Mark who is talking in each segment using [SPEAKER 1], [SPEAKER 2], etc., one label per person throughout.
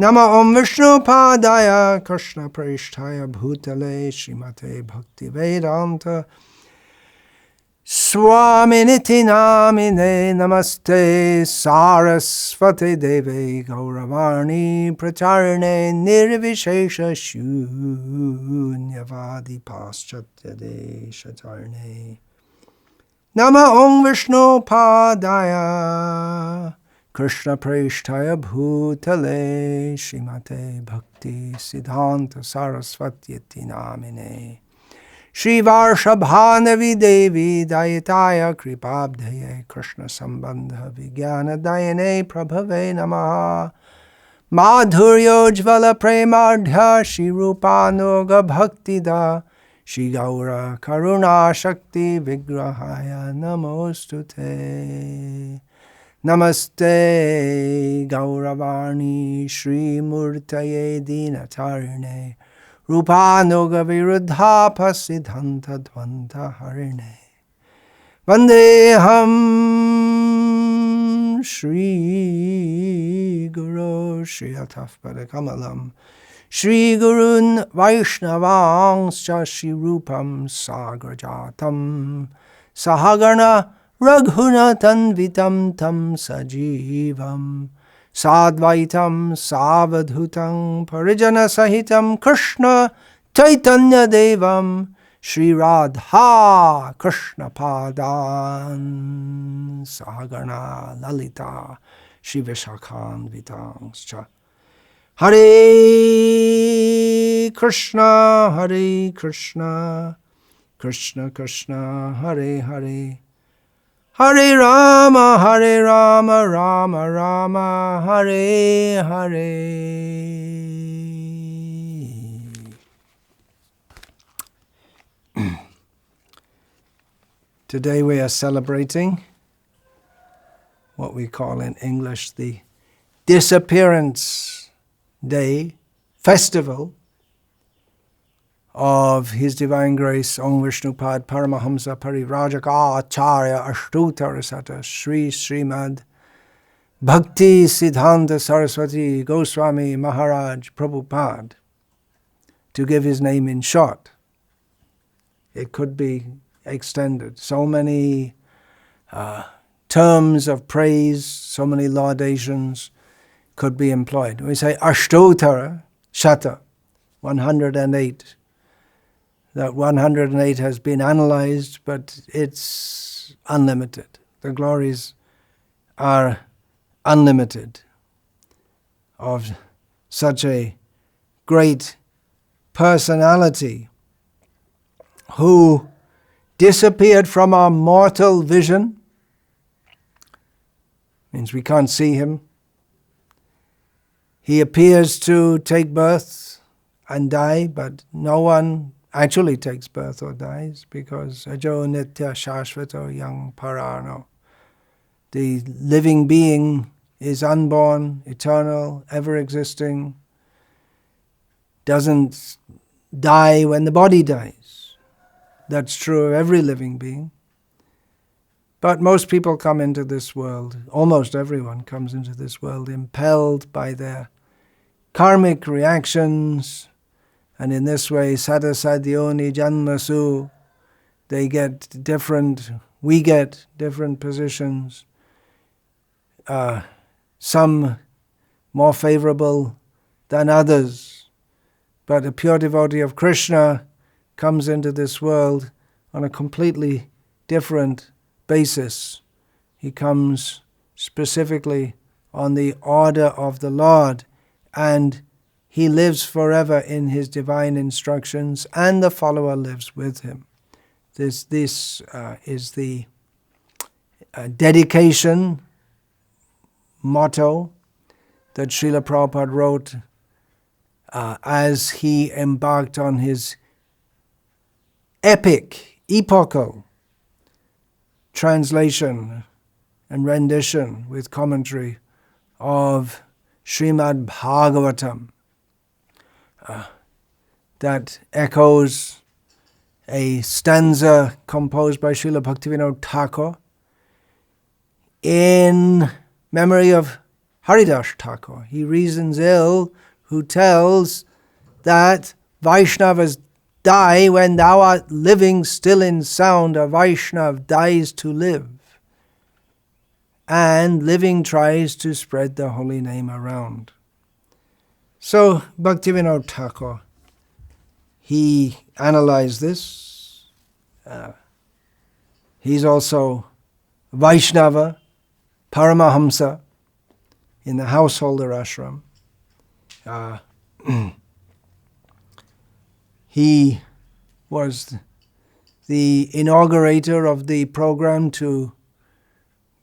[SPEAKER 1] Nama Om Vishnu Padaya Krishna Prasthaya Bhutale Srimate Bhakti Vedanta Swami Niti Namine Namaste Sarasvati Deve Gauravani Pracharane Nirvishesha Shunyavadi Paschatya Deshatarne Nama Om Vishnu Padaya Krishna Prasthaya Bhutale Srimate Bhaktisiddhanta Sarasvati Namine Shri Varshabhanavi Devi Dayataya Kripabdhaye Krishna Sambandha Vijnana Dayane Prabhave Namaha Madhuryojvala Premardha Shri Rupanuga Bhaktida Shri Gaura Karuna Shakti Vigrahaya Namostute Namaste Gauravani Shri Murtaye Dinatarine Rupanuga Viruddha Pasidhanta Dvanta Harine Vandeham Shri Guru Shri Atafpada Kamalam Shri Gurun Vaishnavangscha Shri Rupam Sagrajatam Sahagana Raghunatan Vitam Tam Sajivam Sadvaitam Savadhutam Parijana Sahitam Krishna Chaitanya Devam Shri Radha Krishna Padan Sahagana Lalita Shri Vishakhan Vitangscha Hare Krishna Krishna Krishna Hare Hare Hare Rama, Rama Rama, Hare Hare. Today we are celebrating what we call in English the Disappearance Day Festival of His Divine Grace Om Vishnupad Paramahamsa Parirajaka Acharya Ashtutarasata Sri Srimad Bhaktisiddhanta Sarasvati Goswami Maharaj Prabhupada, to give his name in short. It could be extended. So many terms of praise, so many laudations could be employed. We say Ashtotara Shata, 108. That 108 has been analyzed, but it's unlimited. The glories are unlimited of such a great personality who disappeared from our mortal vision. Means we can't see him. He appears to take birth and die, but no one actually takes birth or dies, because ajo nitya shashvato yang parano. The living being is unborn, eternal, ever-existing, doesn't die when the body dies. That's true of every living being. But most people come into this world, almost everyone comes into this world, impelled by their karmic reactions, and in this way, sadasadyoni janmasu, we get different positions, some more favorable than others. But a pure devotee of Krishna comes into this world on a completely different basis. He comes specifically on the order of the Lord, and he lives forever in his divine instructions, and the follower lives with him. This is the dedication motto that Srila Prabhupada wrote as he embarked on his epochal translation and rendition with commentary of Srimad Bhagavatam. That echoes a stanza composed by Srila Bhaktivinoda Thakur in memory of Haridas Thakur. He reasons ill who tells that Vaishnavas die when thou art living still in sound. A Vaishnav dies to live, and living tries to spread the holy name around. So Bhaktivinoda Thakur, he analyzed this. He's also Vaishnava, Paramahamsa, in the householder ashram. He was the inaugurator of the program to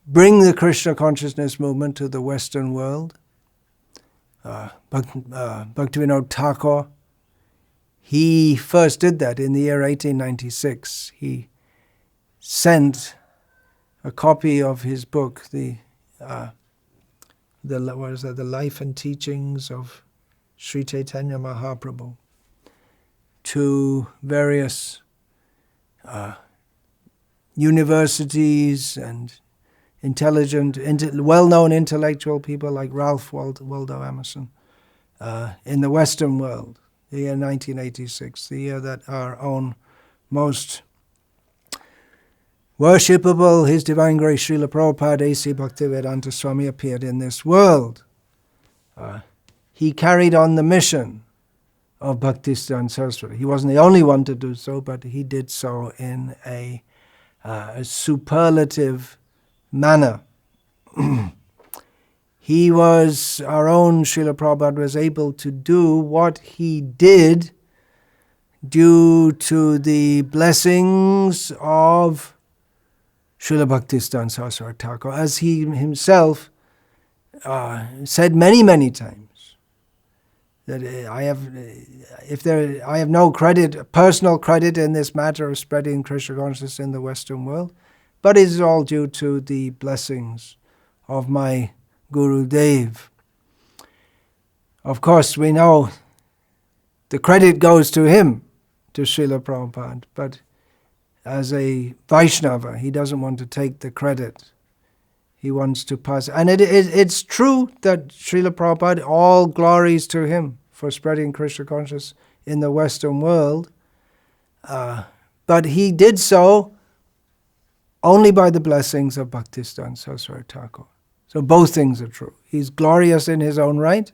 [SPEAKER 1] bring the Krishna consciousness movement to the Western world. Bhaktivinoda Thakur, he first did that in the year 1896. He sent a copy of his book, the Life and Teachings of Sri Chaitanya Mahaprabhu, to various universities and well-known intellectual people like Ralph Waldo Emerson in the Western world, the year 1986, the year that our own most worshipable, His Divine Grace Srila Prabhupada A.C. Bhaktivedanta Swami appeared in this world. He carried on the mission of Bhaktisiddhanta Sarasvati. He wasn't the only one to do so, but he did so in a superlative manner. He was, our own Srila Prabhupada was able to do what he did due to the blessings of Srila Bhaktisiddhanta Saraswati Thakur, as he himself said many, many times, that I have no personal credit in this matter of spreading Krishna consciousness in the Western world, but it is all due to the blessings of my Guru Dev. Of course, we know the credit goes to him, to Srila Prabhupada, but as a Vaishnava, he doesn't want to take the credit. He wants to pass. And it's true that Srila Prabhupada, all glories to him for spreading Krishna consciousness in the Western world, but he did so only by the blessings of Bhaktisiddhanta Saraswati Thakur. So both things are true. He's glorious in his own right,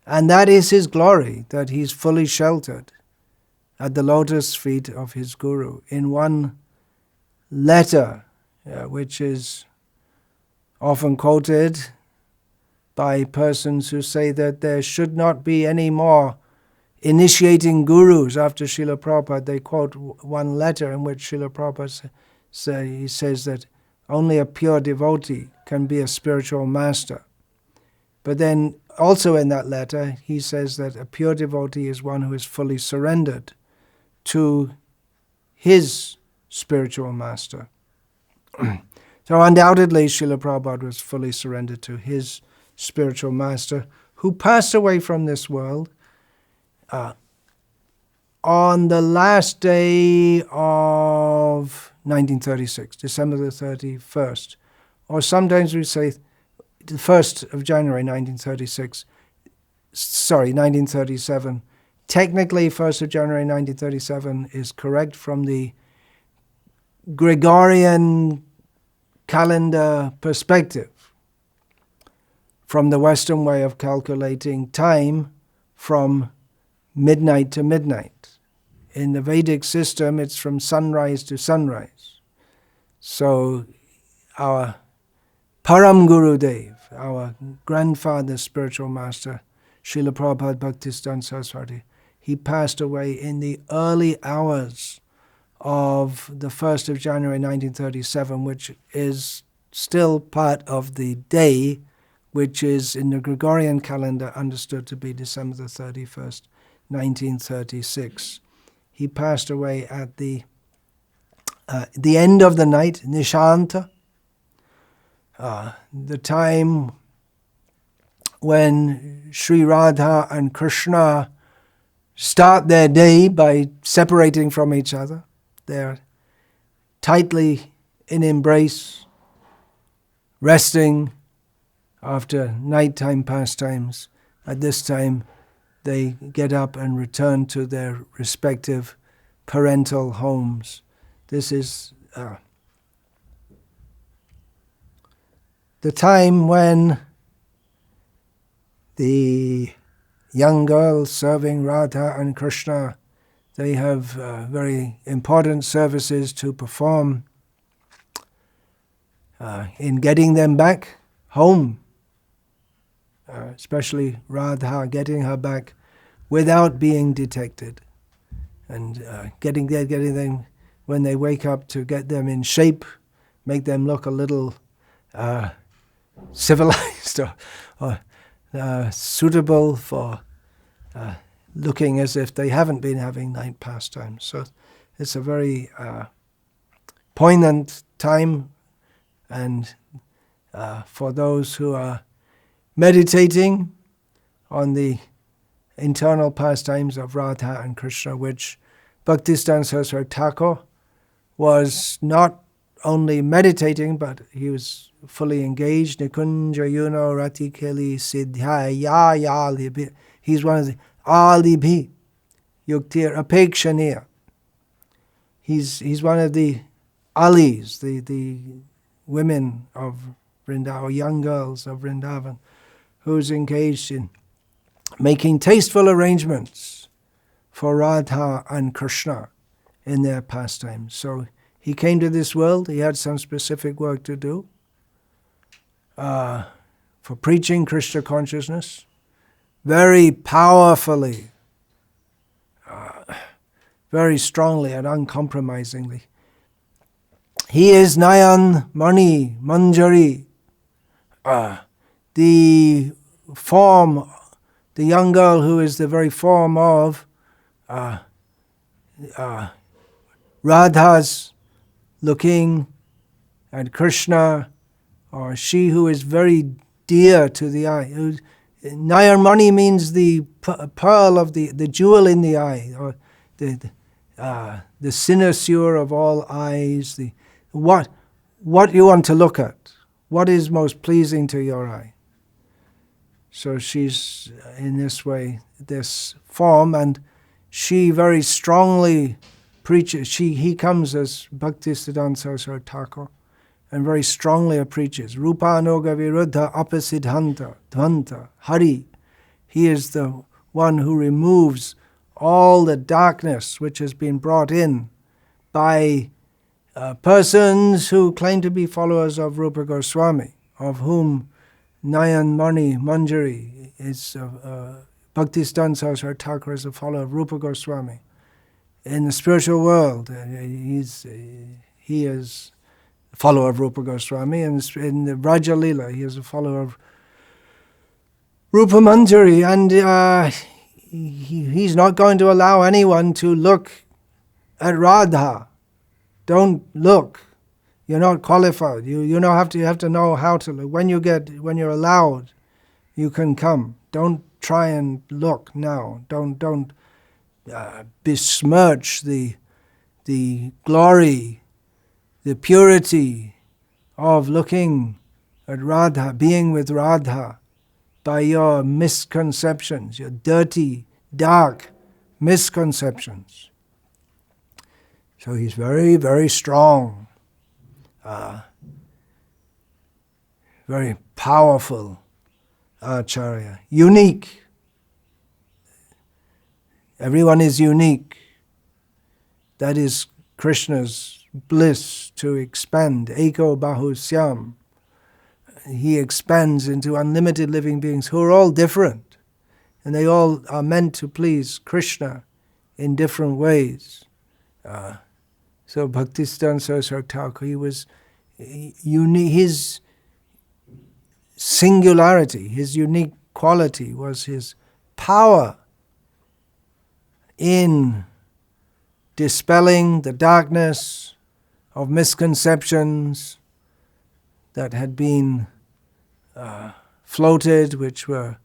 [SPEAKER 1] and that is his glory, that he's fully sheltered at the lotus feet of his Guru. In one letter, which is often quoted by persons who say that there should not be any more initiating gurus after Srila Prabhupada, they quote one letter in which Srila Prabhupada says that only a pure devotee can be a spiritual master. But then also in that letter, he says that a pure devotee is one who is fully surrendered to his spiritual master. So undoubtedly, Srila Prabhupada was fully surrendered to his spiritual master, who passed away from this world on the last day of 1936, December the 31st, or sometimes we say the 1st of January 1937. Technically, 1st of January 1937 is correct from the Gregorian calendar perspective, from the Western way of calculating time from midnight to midnight. In the Vedic system, it's from sunrise to sunrise. So our Param Guru Dev, our grandfather's spiritual master, Srila Prabhupada Bhaktisiddhanta Sarasvati, he passed away in the early hours of the 1st of January 1937, which is still part of the day, which is in the Gregorian calendar understood to be December the 31st, 1936. He passed away at the end of the night, Nishanta, the time when Sri Radha and Krishna start their day by separating from each other. They're tightly in embrace, resting after nighttime pastimes. At this time, they get up and return to their respective parental homes. This is the time when the young girls serving Radha and Krishna, they have very important services to perform in getting them back home, especially Radha, getting her back without being detected, and getting them when they wake up, to get them in shape, make them look a little civilized or suitable for looking as if they haven't been having night pastimes. So it's a very poignant time, and for those who are meditating on the internal pastimes of Radha and Krishna, which Bhaktisiddhanta Sarasvati Thakur was not only meditating, but he was fully engaged. Nikunja Yuno Rati Keli Siddhaya Yalibhi. He's one of the Alibhi Yuktir Apekshaniya. He's one of the Alis, the women of Vrindavan, young girls of Vrindavan, who's engaged in making tasteful arrangements for Radha and Krishna in their pastimes. So he came to this world, he had some specific work to do for preaching Krishna consciousness very powerfully, very strongly and uncompromisingly. He is Nayan Mani Manjari, the form, the young girl who is the very form of Radha's looking at Krishna, or she who is very dear to the eye. Nayan Mani means the pearl of the jewel in the eye, or the cynosure of all eyes, what you want to look at, what is most pleasing to your eye. So she's in this way, this form, and she very strongly preaches. He comes as Bhaktisiddhanta Sarasvati Thakur, and very strongly preaches Rupa Anoga Viruddha Apasiddhanta Dhvanta Hari. He is the one who removes all the darkness which has been brought in by persons who claim to be followers of Rupa Goswami, of whom Nayan Mani Manjari is Bhaktisiddhanta Sarasvati Thakur is a follower of Rupa Goswami. In the spiritual world, he is a follower of Rupa Goswami, and in the Raja Lila, he is a follower of Rupa Manjari, and he's not going to allow anyone to look at Radha. Don't look. You're not qualified. You have to know how to look. When you're allowed, you can come. Don't try and look now. Don't besmirch the glory, the purity of looking at Radha, being with Radha, by your misconceptions, your dirty, dark misconceptions. So he's very, very strong, very powerful Acharya, unique. Everyone is unique. That is Krishna's bliss, to expand. Eko Bahusyam. He expands into unlimited living beings who are all different, and they all are meant to please Krishna in different ways. So Bhaktisiddhanta Sarasvati Thakur, he was unique. His singularity, his unique quality was his power in dispelling the darkness of misconceptions that had been floated, which were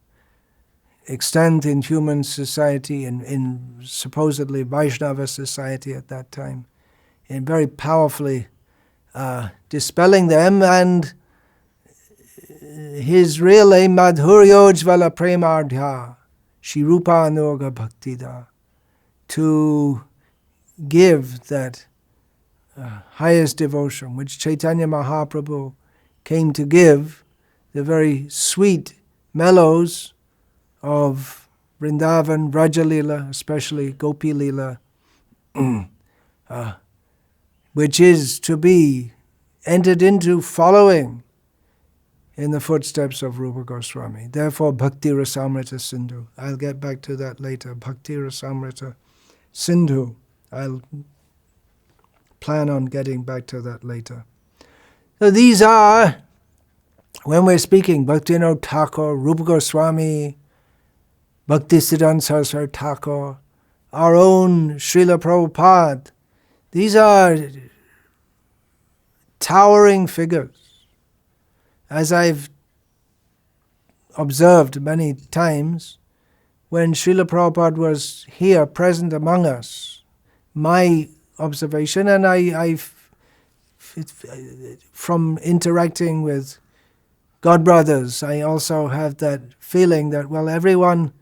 [SPEAKER 1] extant in human society, in supposedly Vaishnava society at that time, and very powerfully dispelling them and his real aim, Madhuryojvala Premardhya, Shirupa Anoga Bhaktida, to give that highest devotion, which Chaitanya Mahaprabhu came to give, the very sweet mellows of Vrindavan, Vrajalila, especially Gopi Lila, which is to be entered into following in the footsteps of Rupa Goswami. Therefore, Bhakti Rasamrita Sindhu. I'll get back to that later. Bhakti Rasamrita Sindhu. I'll plan on getting back to that later. So these are, when we're speaking, Bhaktivinoda Thakur, Rupa Goswami, Bhaktisiddhanta Sarasvati Thakur, our own Srila Prabhupada. These are towering figures. As I've observed many times, when Srila Prabhupada was here present among us, my observation, and from interacting with God brothers, I also have that feeling that, well, everyone,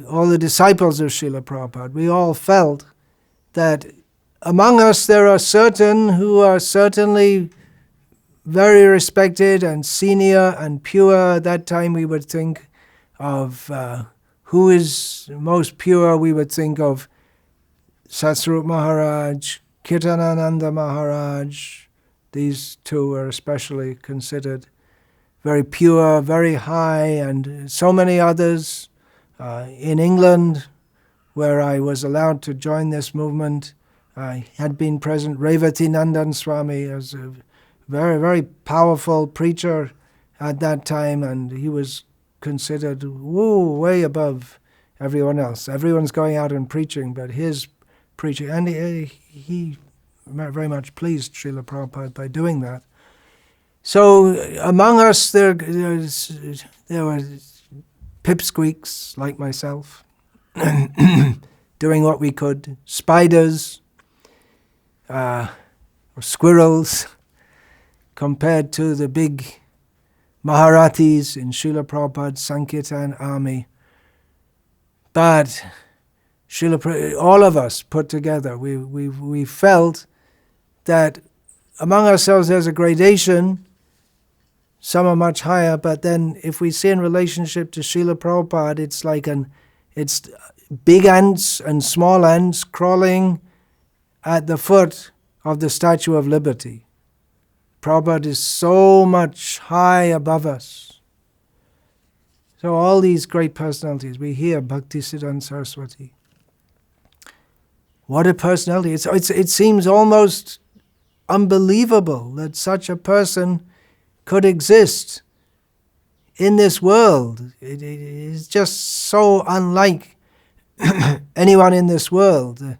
[SPEAKER 1] all the disciples of Srila Prabhupada, we all felt that among us there are certain who are certainly very respected and senior and pure. At that time we would think of who is most pure. We would think of Satsvarup Maharaj, Kirtanananda Maharaj. These two are especially considered very pure, very high, and so many others. In England, where I was allowed to join this movement, I had been present. Revati Nandan Swami as a very, very powerful preacher at that time, and he was considered way above everyone else. Everyone's going out and preaching, but his preaching, and he very much pleased Srila Prabhupada by doing that. So among us there were pipsqueaks like myself, doing what we could, spiders or squirrels, compared to the big Maharathis in Srila Prabhupada's Sankirtan army. But all of us put together, we felt that among ourselves there's a gradation. Some are much higher, but then if we see in relationship to Srila Prabhupada, it's like it's big ants and small ants crawling at the foot of the Statue of Liberty. Prabhupada is so much high above us. So all these great personalities, we hear Bhaktisiddhanta Sarasvati. What a personality. It seems almost unbelievable that such a person could exist in this world. It is just so unlike anyone in this world.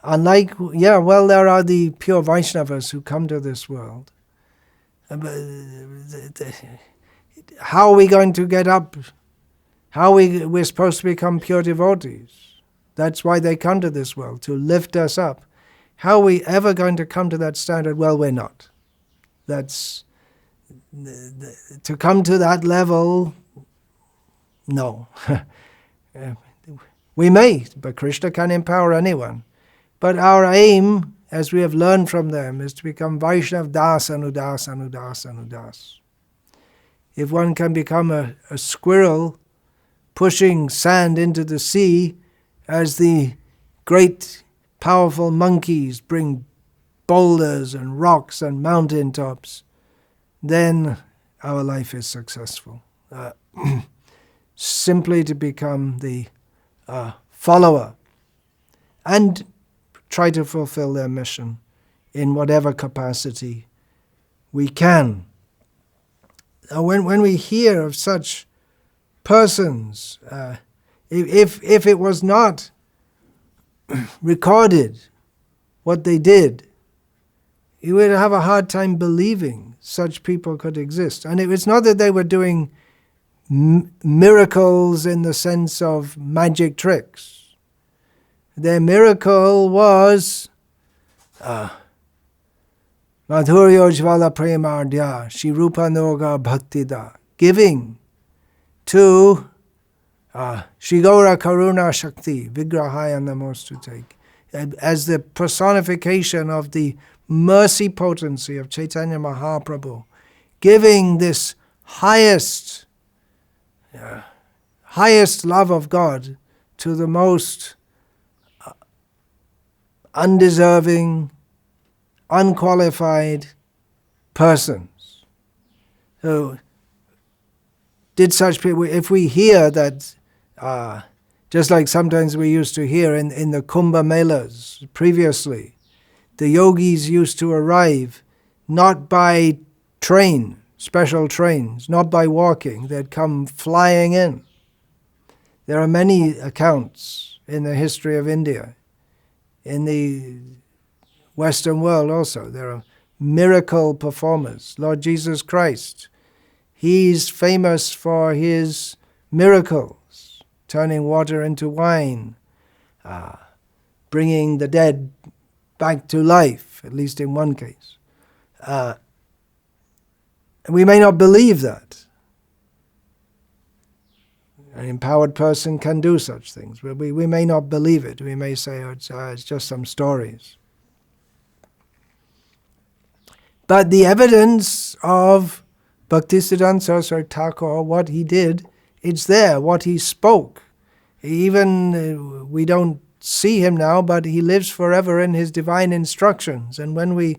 [SPEAKER 1] Unlike, there are the pure Vaishnavas who come to this world. How are we going to get up? How we're supposed to become pure devotees? That's why they come to this world, to lift us up. How are we ever going to come to that standard? Well, we're not. That's to come to that level, no. We may, but Krishna can empower anyone. But our aim, as we have learned from them, is to become Vaishnav Das Anudas Anudas Anudas. If one can become a squirrel pushing sand into the sea, as the great powerful monkeys bring boulders and rocks and mountain tops, then our life is successful. Simply to become the follower and try to fulfill their mission in whatever capacity we can. When we hear of such persons, if it was not recorded what they did, you would have a hard time believing such people could exist. And it's not that they were doing miracles in the sense of magic tricks. Their miracle was Madhuryo Jvala Premardya Shri Rupa Noga Bhaktida, giving to Shri Gaura Karuna Shakti, Vigrahaya Namostute, as the personification of the mercy potency of Chaitanya Mahaprabhu, giving this highest love of God to the most undeserving, unqualified persons. So, did such people, if we hear that, just like sometimes we used to hear in the Kumbh Melas previously, the yogis used to arrive not by train, special trains, not by walking, they'd come flying in. There are many accounts in the history of India, in the Western world also. There are miracle performers. Lord Jesus Christ, He's famous for His miracles, turning water into wine, bringing the dead back to life, at least in one case. We may not believe that. An empowered person can do such things, but we may not believe it. We may say, oh, it's just some stories. But the evidence of Bhaktisiddhanta Saraswati Thakur, what he did, it's there, what he spoke. Even we don't see him now, but he lives forever in his divine instructions. And when we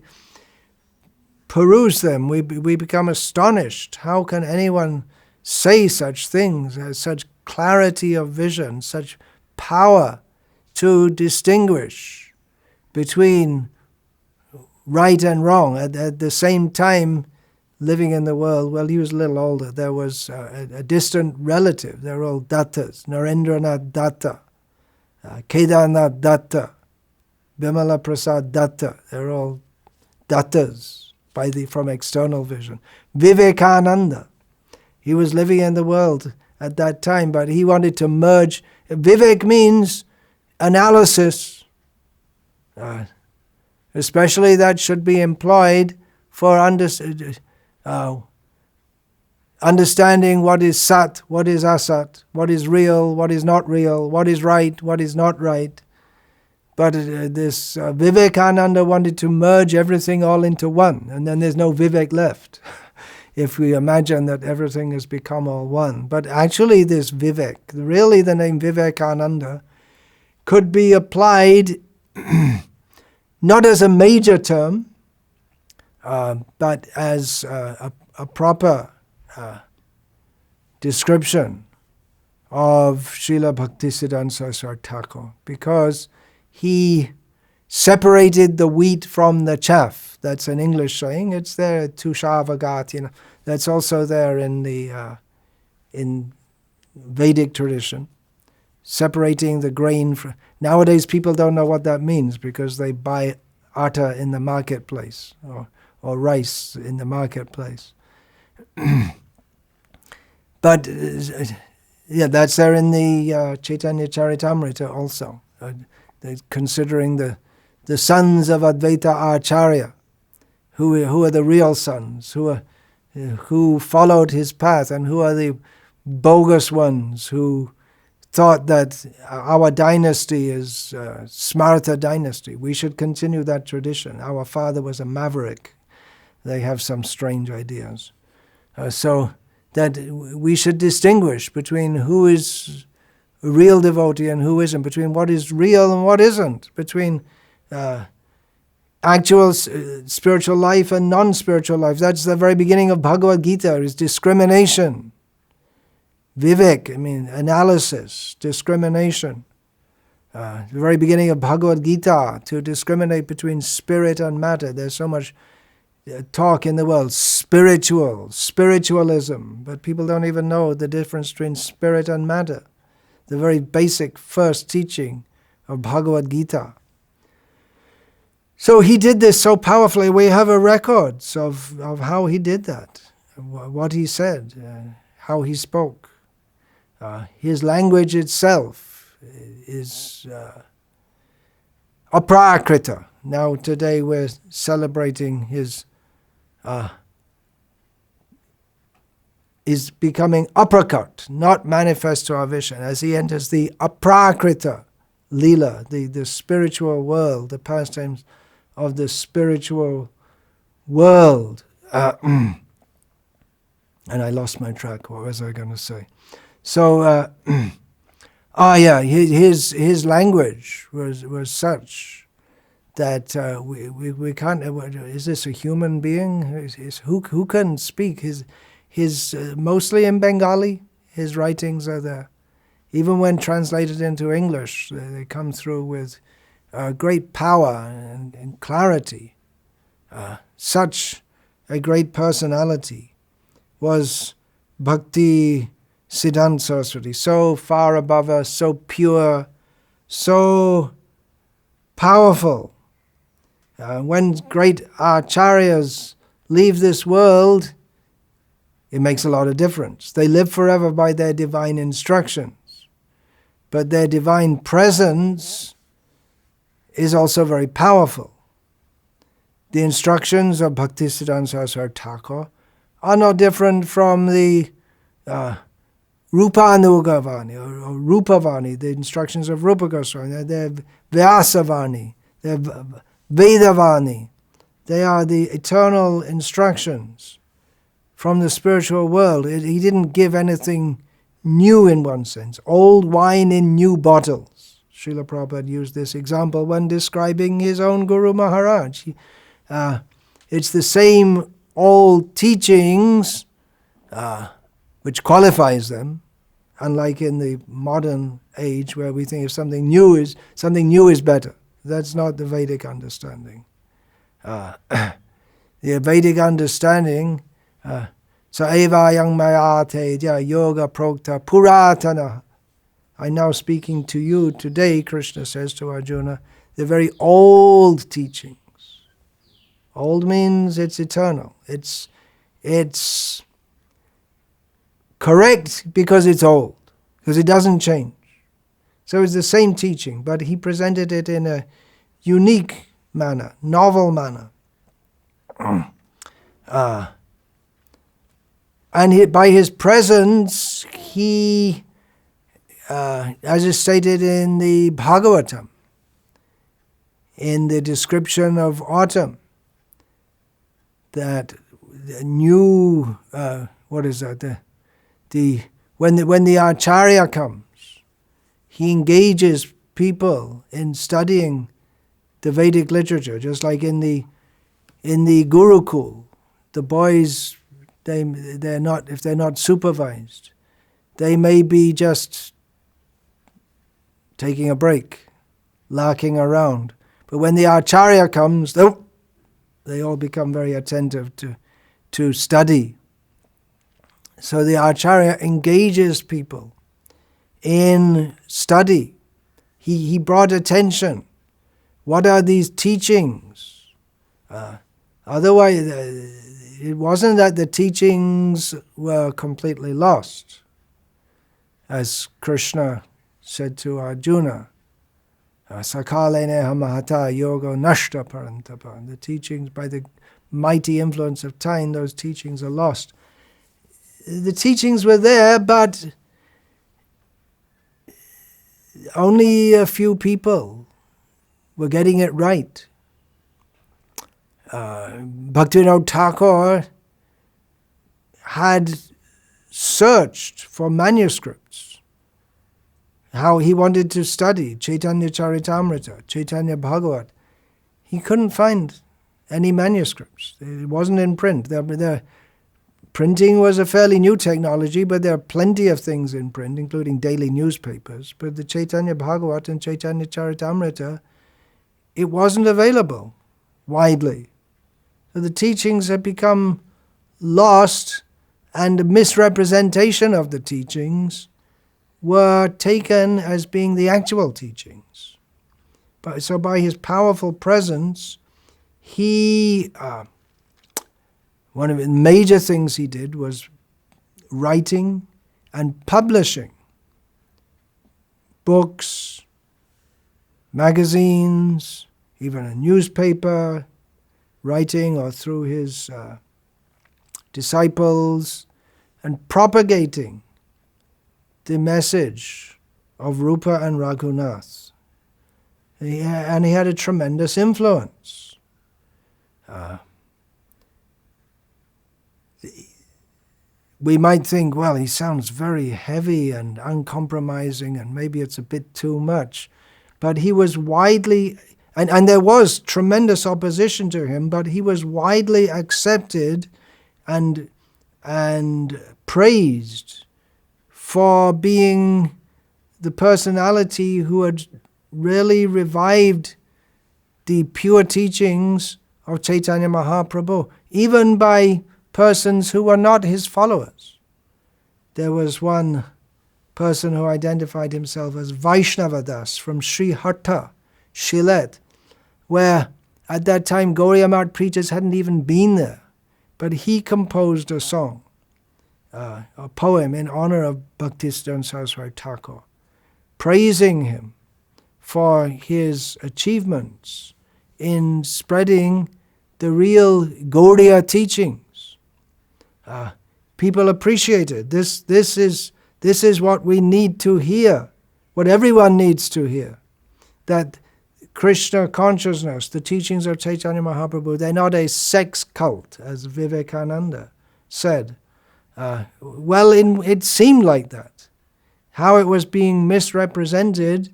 [SPEAKER 1] peruse them, we become astonished. How can anyone say such things, has such clarity of vision, such power to distinguish between right and wrong, at the same time living in the world? Well, he was a little older. There was a distant relative. They're all Dattas, Narendranath Datta, Kedarnath Datta, Bimala Prasad Datta. They're all Dattas from external vision. Vivekananda, he was living in the world at that time, but he wanted to merge. Vivek means analysis. Especially that should be employed for understanding what is sat, what is asat, what is real, what is not real, what is right, what is not right. But this Vivekananda wanted to merge everything all into one, and then there's no Vivek left. If we imagine that everything has become all one. But actually this Vivek, really the name Vivekananda, could be applied not as a major term, but as a proper description of Srila Bhaktisiddhanta Saraswati Thakur, because he separated the wheat from the chaff. That's an English saying. It's there, Tushavagat, that's also there in the in Vedic tradition. Separating the grain. Nowadays people don't know what that means because they buy atta in the marketplace or rice in the marketplace. But that's there in the Chaitanya Charitamrita also. Considering the sons of Advaita Acharya, who are the real sons, who followed his path, and who are the bogus ones who thought that our dynasty is Smartha dynasty. We should continue that tradition. Our father was a maverick. They have some strange ideas. So that we should distinguish between who is a real devotee and who isn't, between what is real and what isn't, between actual spiritual life and non-spiritual life. That's the very beginning of Bhagavad Gita, is discrimination. Vivek, analysis, discrimination. The very beginning of Bhagavad Gita, to discriminate between spirit and matter. There's so much talk in the world, spiritualism, but people don't even know the difference between spirit and matter. The very basic first teaching of Bhagavad Gita. So he did this so powerfully. We have a records of how he did that, what he said, how he spoke. His language itself is aprakrita. Now today we're celebrating his is becoming aprakat, not manifest to our vision, as he enters the aprakrita lila, the spiritual world, the pastimes of the spiritual world. And I lost my track. What was I going to say? So, his language was such that we can't. Is this a human being? Who can speak? His mostly in Bengali. His writings are there. Even when translated into English, they come through with great power and clarity. Such a great personality was Bhaktisiddhanta Sarasvati, so far above us, so pure, so powerful. When great acharyas leave this world, it makes a lot of difference. They live forever by their divine instructions, but their divine presence is also very powerful. The instructions of Bhaktisiddhanta Saraswati Thakura are not different from the Rupanugavani or Rupavani, the instructions of Rupa Goswami. They're Vyasavani, they're Vedavani. They are the eternal instructions from the spiritual world. He didn't give anything new in one sense. Old wine in new bottles. Srila Prabhupada used this example when describing his own Guru Maharaj. It's the same old teachings which qualifies them, unlike in the modern age where we think if something new is better. That's not the Vedic understanding. The Vedic understanding, sa eva yang mayate yoga prokta puratana. I'm now speaking to you today, Krishna says to Arjuna, the very old teachings. Old means it's eternal. It's correct because it's old, because it doesn't change. So it's the same teaching, but he presented it in a unique manner, novel manner. And by his presence, he, as is stated in the Bhagavatam, in the description of autumn, that the new, when the Acharya comes, he engages people in studying the Vedic literature, just like in the Gurukul. The boys, they're not, if they're not supervised, they may be just taking a break, larking around. But when the Acharya comes, they all become very attentive to study. So the Acharya engages people in study. He brought attention. What are these teachings? Otherwise, it wasn't that the teachings were completely lost. As Krishna said to Arjuna, Sakale neha mahata yoga nashta parantapa. The teachings, by the mighty influence of time, those teachings are lost. The teachings were there, but only a few people were getting it right. Bhaktivinoda Thakur had searched for manuscripts, how he wanted to study Chaitanya Charitamrita, Chaitanya Bhagavat. He couldn't find any manuscripts. It wasn't in print. Printing was a fairly new technology, but there are plenty of things in print, including daily newspapers. But the Chaitanya Bhagavat and Chaitanya Charitamrita, it wasn't available widely. So the teachings had become lost, and a misrepresentation of the teachings were taken as being the actual teachings. So by his powerful presence, he... one of the major things he did was writing and publishing books, magazines, even a newspaper, writing, or through his disciples, and propagating the message of Rupa and Raghunath. And he had a tremendous influence. We might think, well, he sounds very heavy and uncompromising, and maybe it's a bit too much. But he was widely, and there was tremendous opposition to him, but he was widely accepted and praised for being the personality who had really revived the pure teachings of Chaitanya Mahaprabhu, even by persons who were not his followers. There was one person who identified himself as Vaishnavadas from Sri Hatta, Shilet, where at that time Gauriya Math preachers hadn't even been there. But he composed a song, a poem in honor of Bhaktisiddhanta Sarasvati Thakur, praising him for his achievements in spreading the real Gaudiya teachings. People appreciated this. This is what we need to hear, what everyone needs to hear. That Krishna consciousness, the teachings of Chaitanya Mahaprabhu, they're not a sex cult, as Vivekananda said. It seemed like that. How it was being misrepresented.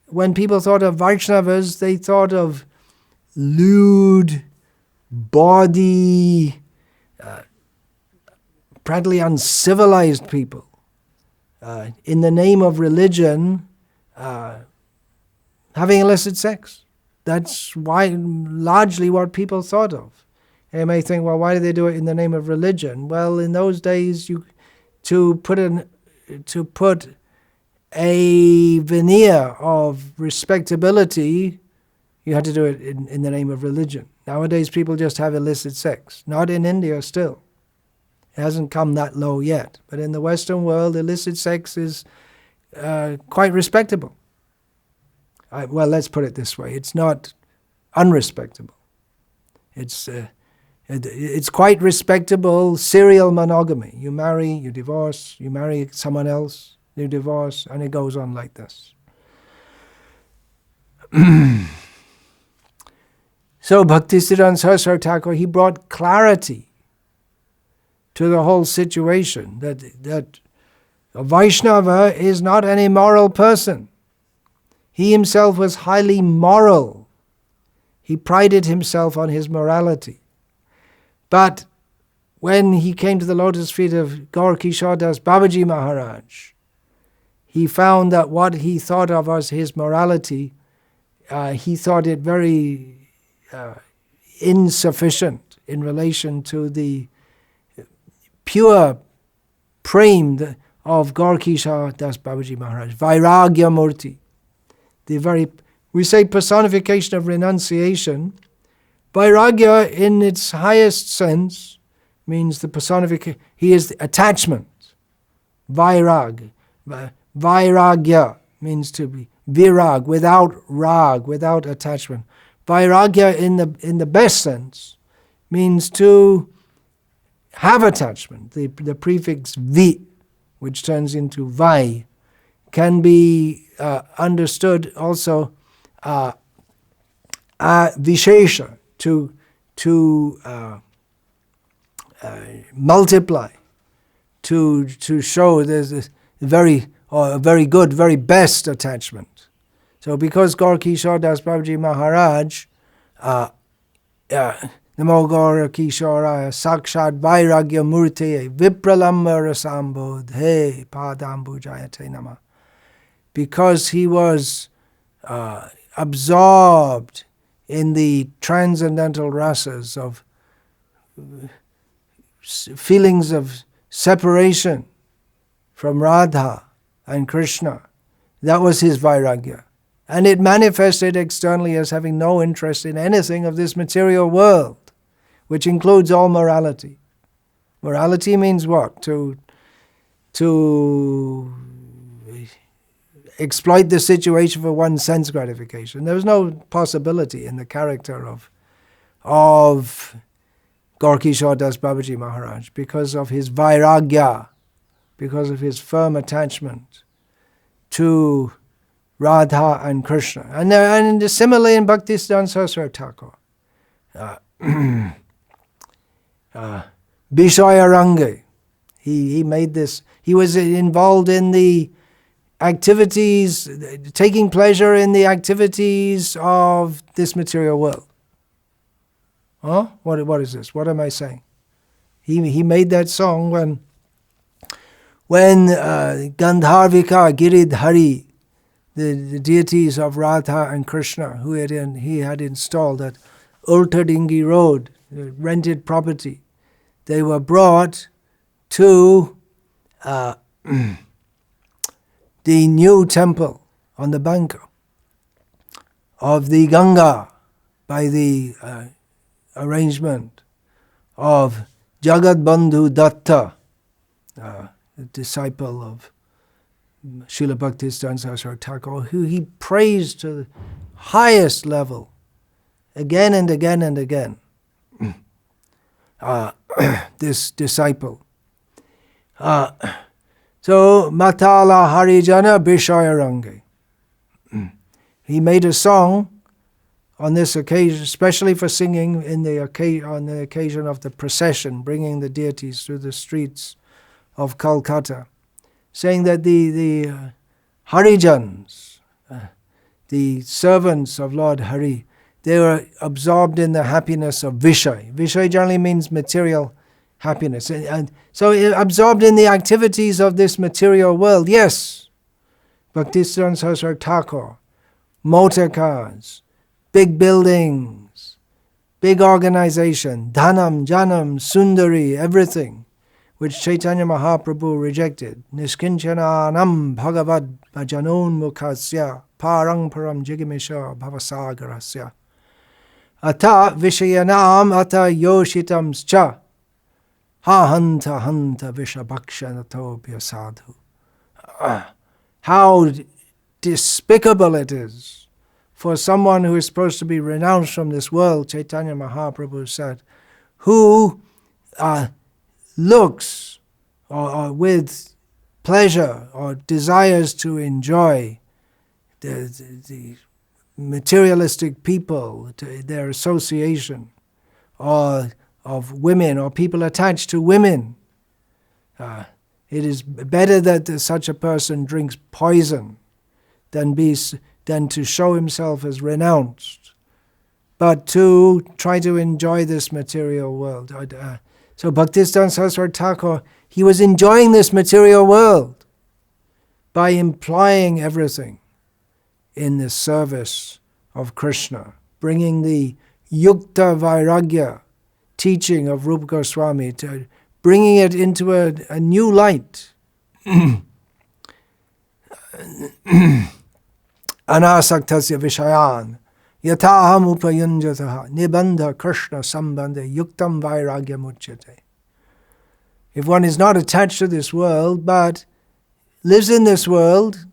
[SPEAKER 1] When people thought of Vaishnavas, they thought of lewd, bawdy, practically uncivilized people. In the name of religion, having illicit sex. That's largely what people thought of. You may think, well, why do they do it in the name of religion? Well, in those days, to put a veneer of respectability, you had to do it in the name of religion. Nowadays, people just have illicit sex. Not in India still. It hasn't come that low yet. But in the Western world, illicit sex is quite respectable. Well, let's put it this way. It's not unrespectable. It's quite respectable serial monogamy. You marry, you divorce, you marry someone else, you divorce, and it goes on like this. So Bhaktisiddhanta Saraswati Thakur, he brought clarity to the whole situation, that a Vaishnava is not an immoral person. He himself was highly moral. He prided himself on his morality. But when he came to the lotus feet of Gaur Kishore Das Babaji Maharaj, he found that what he thought of as his morality, he thought it very insufficient in relation to the pure prem of Gaur Kishore Das Babaji Maharaj, Vairagya Murti. We say personification of renunciation. Vairagya, in its highest sense, means the personification. He is the attachment. Vairag. Vairagya means to be virag, without rag, without attachment. Vairagya, in the best sense, means to have attachment. The prefix vi, which turns into vai, can be understood also vishesha, to multiply, to show there's a very good, very best attachment. So because Gaur Kishore Das Babaji Maharaj, Namo Gaur Kishoraya Sakshat Vairagya Murti Vipralamba Rasambodhe Padambu Jayate Nama. Because he was absorbed in the transcendental rasas of feelings of separation from Radha and Krishna. That was his Vairagya. And it manifested externally as having no interest in anything of this material world, which includes all morality. Morality means what? To exploit the situation for one's sense gratification. There was no possibility in the character of Gaurkishore Das Babaji Maharaj because of his vairagya, because of his firm attachment to Radha and Krishna. And similarly in Bhaktisiddhanta Saraswati Thakur. Bishaya Range. He made this. He was involved in the activities, taking pleasure in the activities of this material world. Huh? What is this? What am I saying? He made that song when Gandharvika Giridhari, the deities of Radha and Krishna, he had installed at Ultadingi Road, rented property, they were brought to the new temple on the bank of the Ganga by the arrangement of Jagat Bandhu Datta, a disciple of Srila Bhaktisiddhanta Saraswati Thakur, who he praised to the highest level again and again and again. This disciple. So, Matala Harijana Bishaya Range. He made a song on this occasion, especially for singing on the occasion of the procession, bringing the deities through the streets of Calcutta, saying that the Harijans, the servants of Lord Hari, they were absorbed in the happiness of Vishay. Vishay generally means material happiness. And so absorbed in the activities of this material world. Yes, Bhaktisiddhanta Saraswati Thakur, motor cars, big buildings, big organization, Dhanam, Janam, Sundari, everything, which Chaitanya Mahaprabhu rejected. Niskinchananam bhagavad bhajanon mukhasya parang param jigimisha bhavasagarasya. Ata vishayanam ata yoshitam cha ha hanta hanta vishabhakshanatobhya sadhu. How despicable it is for someone who is supposed to be renounced from this world, Chaitanya Mahaprabhu said, who looks or with pleasure or desires to enjoy the materialistic people, their association, or of women, or people attached to women. It is better that such a person drinks poison than to show himself as renounced, but to try to enjoy this material world. So Bhaktisiddhanta Saraswati Thakur, he was enjoying this material world by employing everything in the service of Krishna, bringing the Yukta Vairagya teaching of Rupa Goswami, to bringing it into a new light. Anasaktasya vishayan yataham upayunjataha nibandha Krishna sambandha yuktam vairagya muchyate. If one is not attached to this world, but lives in this world,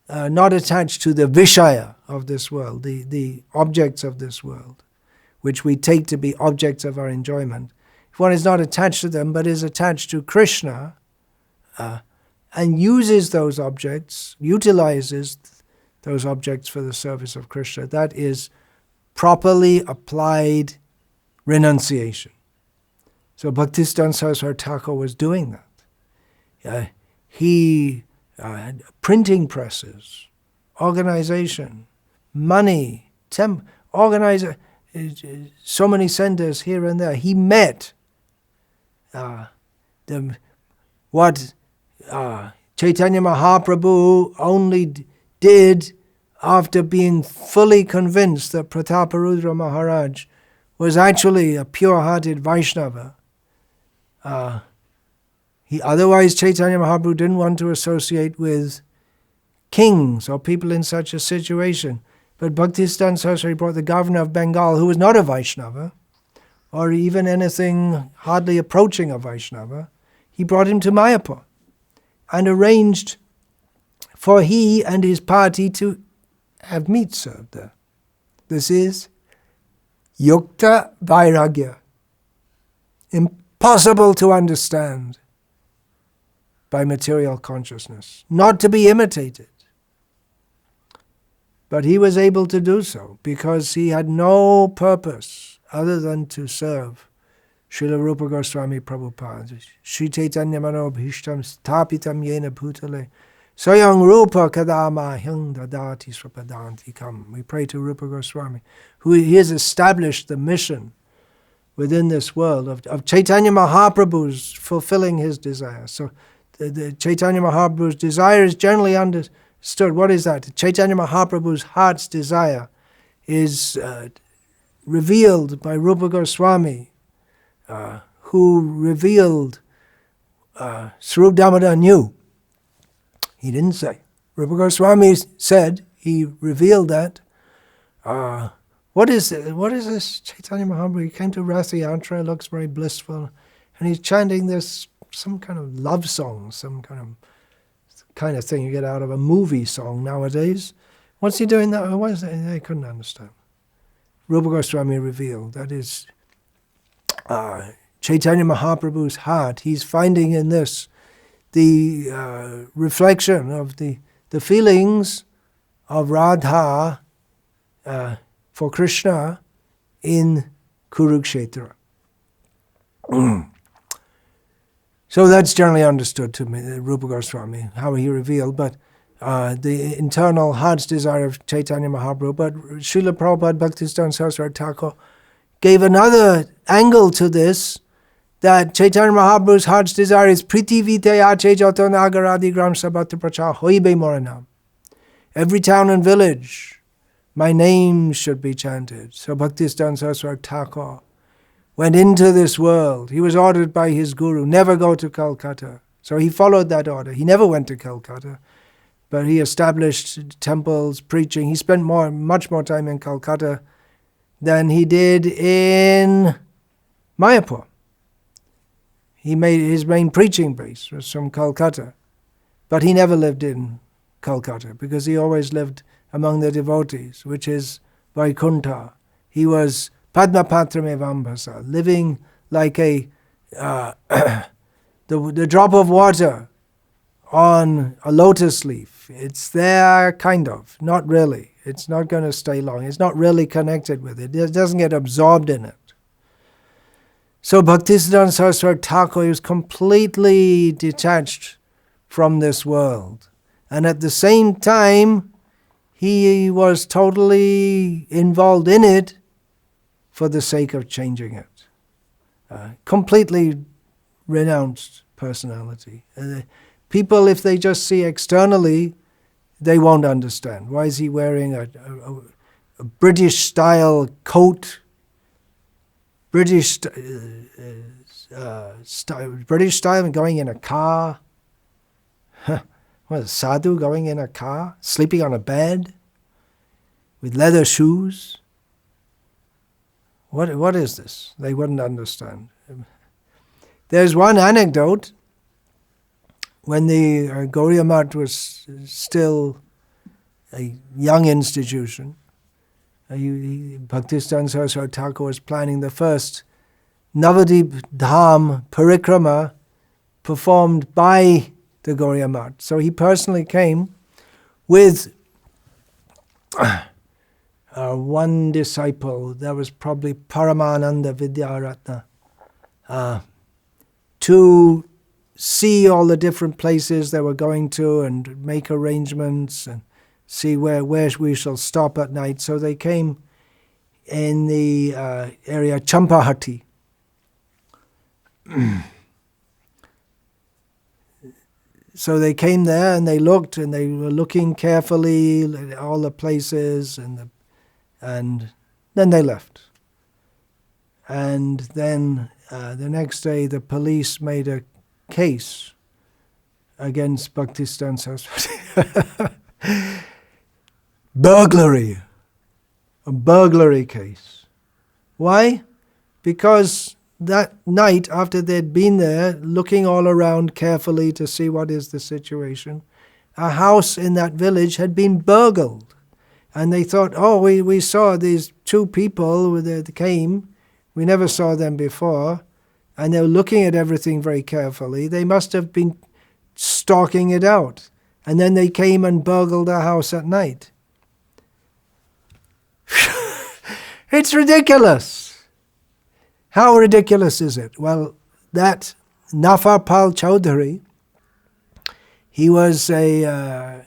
[SPEAKER 1] not attached to the vishaya of this world, the objects of this world, which we take to be objects of our enjoyment. If one is not attached to them, but is attached to Krishna, and uses those objects, utilizes those objects for the service of Krishna, that is properly applied renunciation. So Bhaktisiddhanta Saraswati Thakur was doing that. He had printing presses, organization, money, so many centers here and there. He met what Chaitanya Mahaprabhu only did after being fully convinced that Prataparudra Maharaj was actually a pure-hearted Vaishnava. Otherwise, Chaitanya Mahaprabhu didn't want to associate with kings or people in such a situation. But Bhaktisiddhanta Saraswati brought the governor of Bengal, who was not a Vaishnava, or even anything hardly approaching a Vaishnava. He brought him to Mayapur and arranged for he and his party to have meat served there. This is Yukta Vairagya. Impossible to understand by material consciousness, not to be imitated. But he was able to do so because he had no purpose other than to serve Srila Rupa Goswami Prabhupada. Shri Chaitanya Manobhishtam Stapitam Yena Bhutale Sayang Rupa Kadama Hyang Dadati Swapadanti Kam. We pray to Rupa Goswami, who he has established the mission within this world of Chaitanya Mahaprabhu's fulfilling his desire. So the Chaitanya Mahaprabhu's desire is generally understood. What is that? Chaitanya Mahaprabhu's heart's desire is revealed by Rupa Goswami, who revealed Swarup Damodar knew. He didn't say. Rupa Goswami said, he revealed that. What is this Chaitanya Mahaprabhu? He came to Ratha Yatra, looks very blissful, and he's chanting this, some kind of love song, some kind of thing you get out of a movie song nowadays. What's he doing that? What is that? I couldn't understand. Rupa Goswami revealed that is Chaitanya Mahaprabhu's heart. He's finding in this the reflection of the feelings of Radha for Krishna in Kurukshetra. So that's generally understood to me, Rupa Goswami, how he revealed, but the internal heart's desire of Chaitanya Mahaprabhu. But Srila Prabhupada Bhaktisiddhanta Sarasvati Thakur gave another angle to this, that Chaitanya Mahaprabhu's heart's desire is Priti Vitaya Chejato Nagaradi Gram Sabhata Pracha Hoibe Moranam. Every town and village, my name should be chanted. So Bhaktisiddhanta Sarasvati Thakur went into this world. He was ordered by his guru, never go to Calcutta. So he followed that order. He never went to Calcutta, but he established temples, preaching. He spent much more time in Calcutta than he did in Mayapur. He made his main preaching base was from Calcutta, but he never lived in Calcutta because he always lived among the devotees, which is Vaikuntha. He was Padmapatram Evambhasa, living like the drop of water on a lotus leaf. It's there, kind of, not really. It's not going to stay long. It's not really connected with it. It doesn't get absorbed in it. So Bhaktisiddhanta Saraswati Thakur is completely detached from this world. And at the same time, he was totally involved in it for the sake of changing it. Completely renounced personality. People, if they just see externally, they won't understand. Why is he wearing a British-style coat? British style and going in a car? What, a sadhu going in a car? Sleeping on a bed? With leather shoes? What is this? They wouldn't understand. There's one anecdote. When the Gauriya Math was still a young institution, Bhaktisiddhanta Saraswati Thakur was planning the first Navadip Dham Parikrama performed by the Gauriya Math. So he personally came with one disciple, that was probably Paramananda Vidyaratna, to see all the different places they were going to and make arrangements and see where we shall stop at night. So they came in the area Champahati. So they came there and they looked and they were looking carefully at all the places and then they left. And then the next day the police made a case against Bhaktisiddhanta Saraswati. Burglary. A burglary case. Why? Because that night, after they'd been there, looking all around carefully to see what is the situation, a house in that village had been burgled. And they thought, oh, we saw these two people that came. We never saw them before. And they were looking at everything very carefully. They must have been stalking it out. And then they came and burgled our house at night. It's ridiculous. How ridiculous is it? Well, that Nafapal Chaudhary, he was very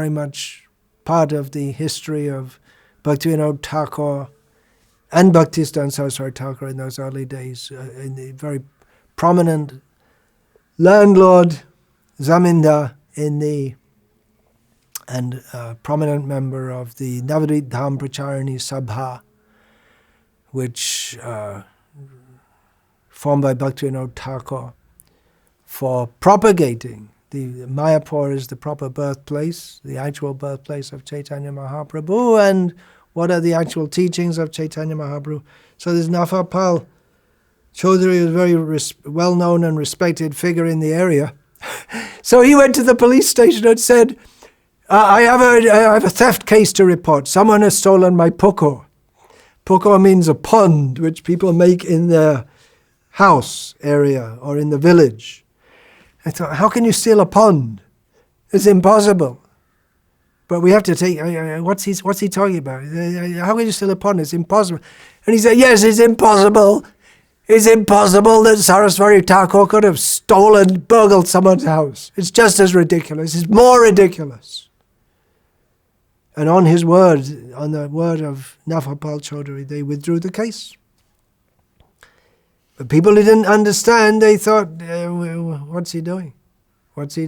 [SPEAKER 1] much part of the history of Bhaktivinoda Thakur and Bhaktisiddhanta Saraswati Thakur in those early days, in the very prominent landlord, zamindar and prominent member of the Navadvip Dham Pracharani Sabha, which formed by Bhaktivinoda Thakur for propagating. The Mayapur is the proper birthplace, the actual birthplace of Chaitanya Mahaprabhu, and what are the actual teachings of Chaitanya Mahaprabhu. So this Nafapal Chaudhary is a very well-known and respected figure in the area. So he went to the police station and said, I have a theft case to report. Someone has stolen my puko. Puko means a pond which people make in their house area or in the village. I thought, how can you steal a pond? It's impossible. But we have to take, what's he talking about? How can you steal a pond? It's impossible. And he said, yes, it's impossible. It's impossible that Saraswati Thakur could have burgled someone's house. It's just as ridiculous. It's more ridiculous. And on his word, on the word of Nafapal Chaudhary, they withdrew the case. But people who didn't understand, they thought, what's he doing? What's he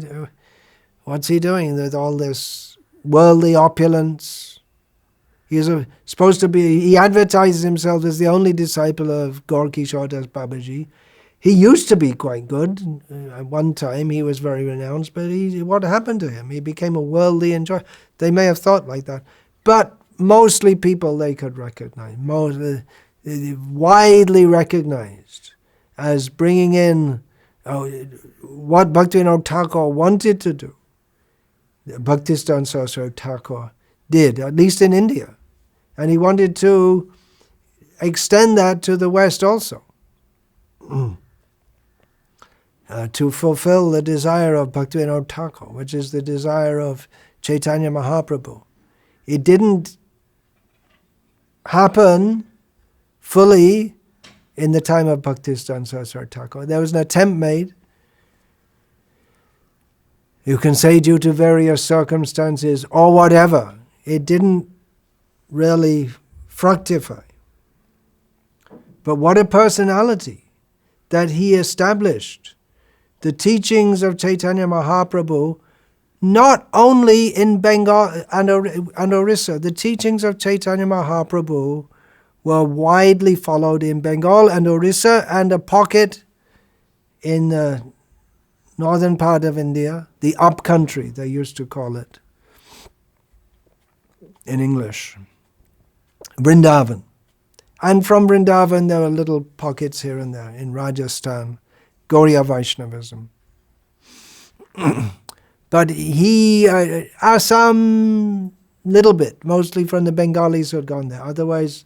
[SPEAKER 1] doing with all this worldly opulence? He advertises himself as the only disciple of Gaur Kishore Das Babaji. He used to be quite good. At one time he was very renounced, but what happened to him? He became a worldly enjoyer. They may have thought like that. But mostly people they could recognize, widely recognized as bringing in what Bhaktivinoda Thakur wanted to do. Bhaktisiddhanta Saraswati Thakur did, at least in India. And he wanted to extend that to the West also. To fulfill the desire of Bhaktivinoda Thakur, which is the desire of Chaitanya Mahaprabhu. It didn't happen fully in the time of Bhaktisiddhanta Saraswati Thakur. There was an attempt made. You can say due to various circumstances or whatever. It didn't really fructify. But what a personality that he established the teachings of Chaitanya Mahaprabhu, not only in Bengal and Orissa. The teachings of Chaitanya Mahaprabhu were widely followed in Bengal and Orissa and a pocket in the northern part of India, the upcountry, they used to call it in English, Vrindavan. And from Vrindavan there were little pockets here and there in Rajasthan, Gauriya Vaishnavism. But Assam, little bit, mostly from the Bengalis who had gone there. Otherwise,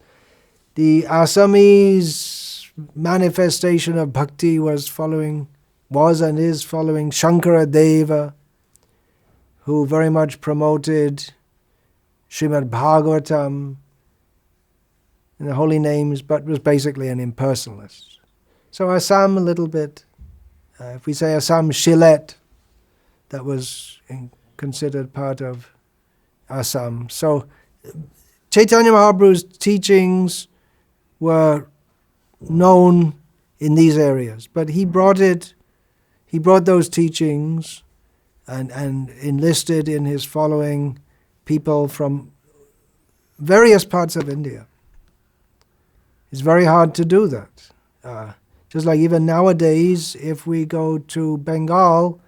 [SPEAKER 1] the Assamese manifestation of bhakti was and is following Shankara Deva, who very much promoted Srimad Bhagavatam and the holy names, but was basically an impersonalist. So Assam a little bit. If we say Assam Shilet, that was considered part of Assam. So Chaitanya Mahaprabhu's teachings were known in these areas, but he brought those teachings and enlisted in his following people from various parts of India. It's very hard to do that. Just like even nowadays, if we go to Bengal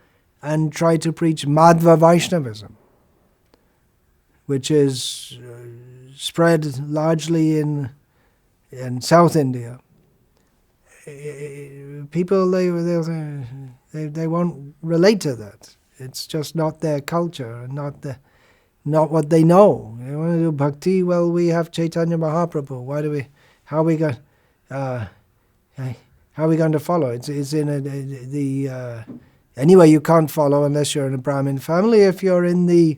[SPEAKER 1] and try to preach Madhva Vaishnavism, which is spread largely in South India, people they won't relate to that. It's just not their culture and not what they know. They want to do bhakti. Well, we have Chaitanya Mahaprabhu. How are we going to follow? It's in anyway. You can't follow unless you're in a Brahmin family. If you're in the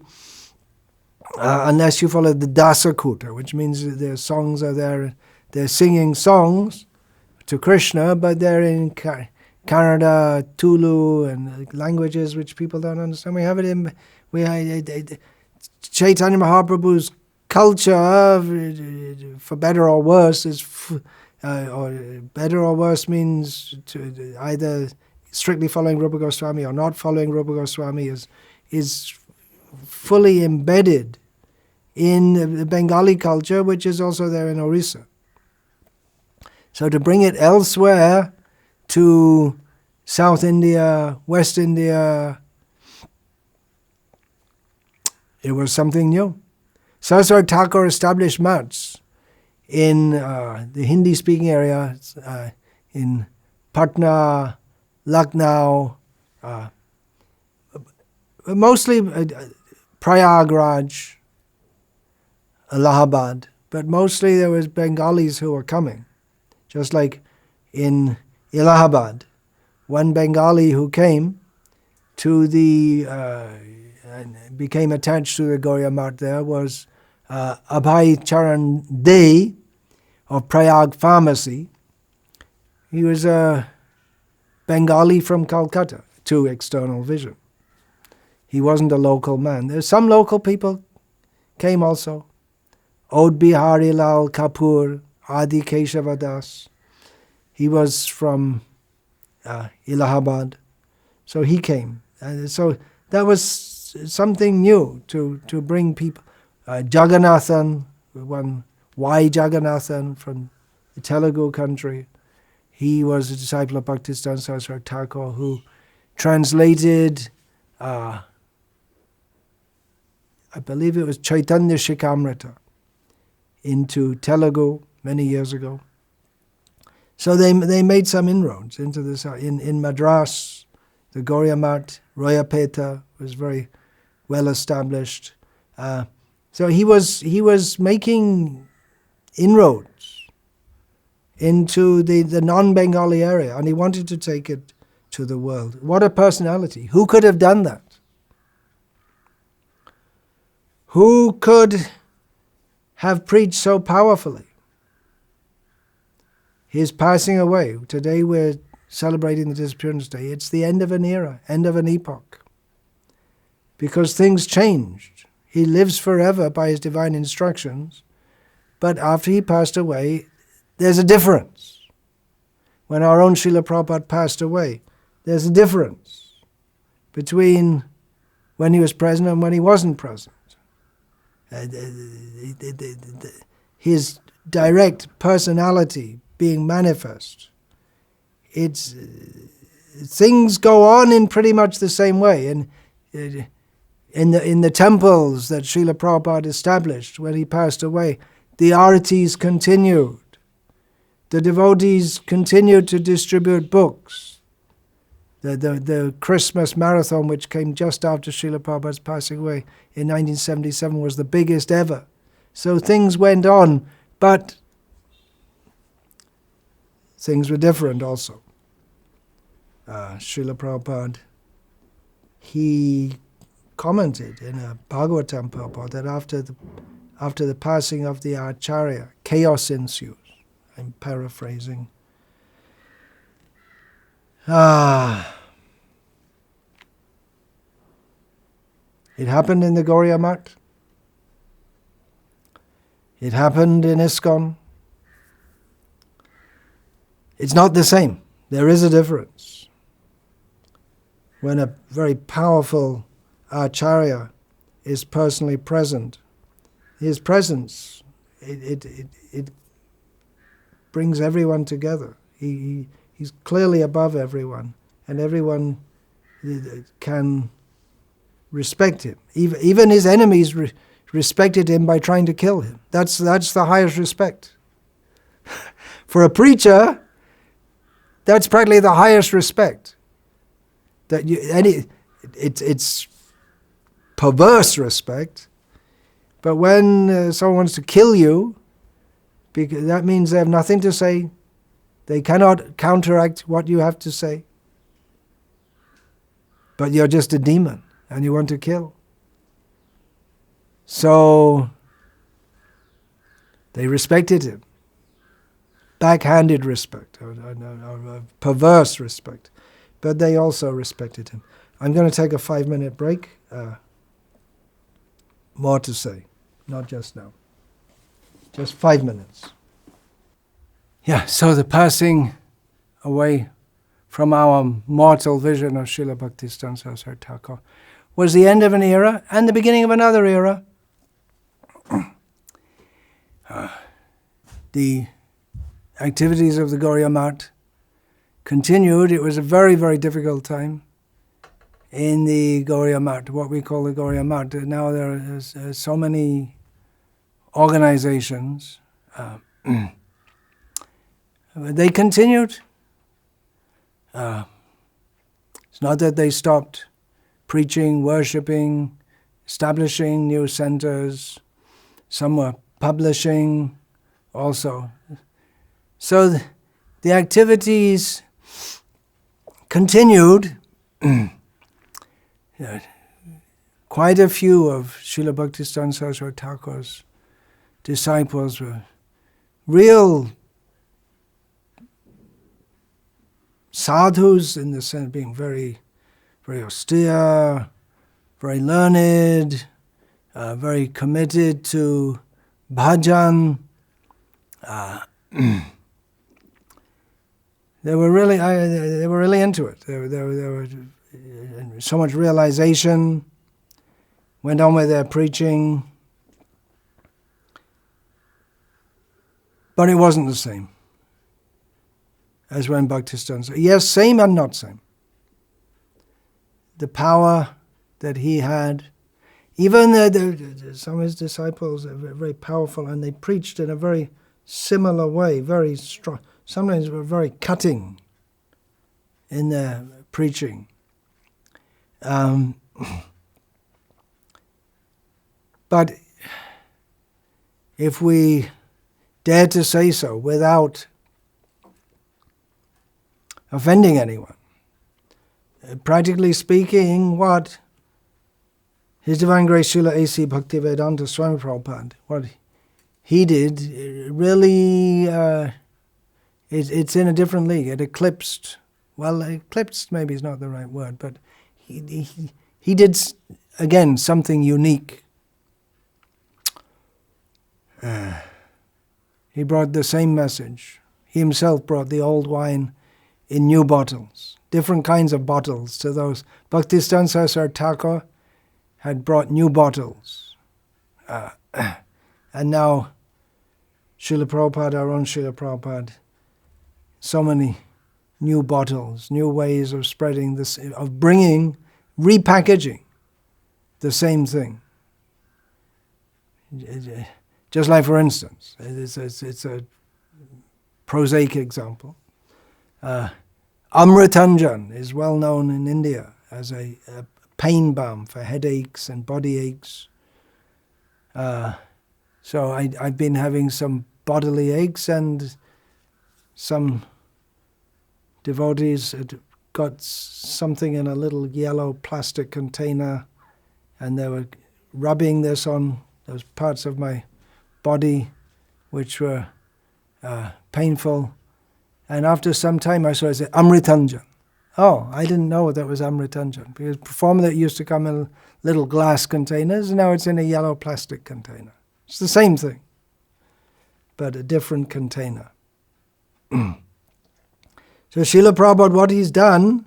[SPEAKER 1] unless you follow the Dasakuta, which means their songs are there. They're singing songs to Krishna, but they're in Kannada, Tulu, and languages which people don't understand. We have it in Chaitanya Mahaprabhu's culture, for better or worse, or better or worse means to either strictly following Rupa Goswami or not following Rupa Goswami is fully embedded in the Bengali culture, which is also there in Orissa. So to bring it elsewhere, to South India, West India, it was something new. Saraswati Thakura established mats in the Hindi-speaking areas, in Patna, Lucknow, mostly Prayagraj, Allahabad, but mostly there was Bengalis who were coming. Just like in Allahabad, one Bengali who came to and became attached to the Gauriya Math there was Abhay Charan Dey of Prayag Pharmacy. He was a Bengali from Calcutta, to external vision. He wasn't a local man. There's some local people came also. Od Bihari Lal Kapoor, Adi Keshavadas. He was from Allahabad. So he came. And so that was something new to bring people. Jagannathan, one Y. Jagannathan from the Telugu country. He was a disciple of Bhaktisiddhanta Sarasvati Thakur who translated, I believe it was Chaitanya Shikamrita into Telugu many years ago. So they made some inroads into this. In Madras, the Gauriya Math, Royapeta was very well established. So he was making inroads into the non-Bengali area, and he wanted to take it to the world. What a personality. Who could have done that? Who could have preached so powerfully? His passing away. Today we're celebrating the disappearance day. It's the end of an era, end of an epoch. Because things changed. He lives forever by his divine instructions, but after he passed away, there's a difference. When our own Srila Prabhupada passed away, there's a difference between when he was present and when he wasn't present. His direct personality being manifest. Things go on in pretty much the same way. In the temples that Srila Prabhupada established when he passed away, the aritis continued. The devotees continued to distribute books. The Christmas marathon, which came just after Srila Prabhupada's passing away in 1977, was the biggest ever. So things went on, but things were different also. Srila Prabhupada, he commented in a Bhagavatam purport that after the passing of the Acharya, chaos ensues. I'm paraphrasing. It happened in the Gauriya Math. It happened in ISKCON. It's not the same. There is a difference. When a very powerful Acharya is personally present, his presence, it brings everyone together. He's clearly above everyone, and everyone can respect him. Even his enemies respected him by trying to kill him. That's the highest respect. For a preacher, that's practically the highest respect. That it's perverse respect. But when someone wants to kill you, because that means they have nothing to say. They cannot counteract what you have to say. But you're just a demon and you want to kill. So they respected him. Backhanded respect, or perverse respect. But they also respected him. I'm going to take a 5-minute break. More to say, not just now. Just 5 minutes. Yeah, so the passing away from our mortal vision of Srila Bhaktisiddhanta Saraswati Thakur was the end of an era and the beginning of another era. The activities of the Gauriya Math continued. It was a very, very difficult time in the Gauriya Math, what we call the Gauriya Math. Now there are so many organizations. They continued. It's not that they stopped preaching, worshipping, establishing new centers. Some were publishing also. So the activities continued. Quite a few of Srila Bhaktisiddhanta Saraswati Thakur's disciples were real sadhus, in the sense of being very, very austere, very learned, very committed to bhajan. They were really into it. They were so much realization. Went on with their preaching, but it wasn't the same as when Bhaktisiddhanta. Yes, same and not same. The power that he had, even some of his disciples were very powerful, and they preached in a very similar way, very strong. Sometimes were very cutting in their preaching. But if we dare to say so without offending anyone, practically speaking, what His Divine Grace Srila A.C. Bhaktivedanta Swami Prabhupada, what he did, really, it's in a different league. It eclipsed, eclipsed maybe is not the right word, but he did, again, something unique. He brought the same message. He himself brought the old wine in new bottles, different kinds of bottles to those. Bhaktisiddhanta Saraswati Thakur had brought new bottles. And now Srila Prabhupada, our own Srila Prabhupada, so many new bottles, new ways of spreading this, of bringing, repackaging the same thing. Just like, for instance, it's a prosaic example. Amritanjan is well known in India as a pain balm for headaches and body aches. So I've been having some bodily aches, and some devotees had got something in a little yellow plastic container, and they were rubbing this on those parts of my body which were painful. And after some time I saw it say Amritanjan. Oh, I didn't know that was Amritanjan, because before that used to come in little glass containers, and now it's in a yellow plastic container. It's the same thing, but a different container. So Srila Prabhupada, what he's done,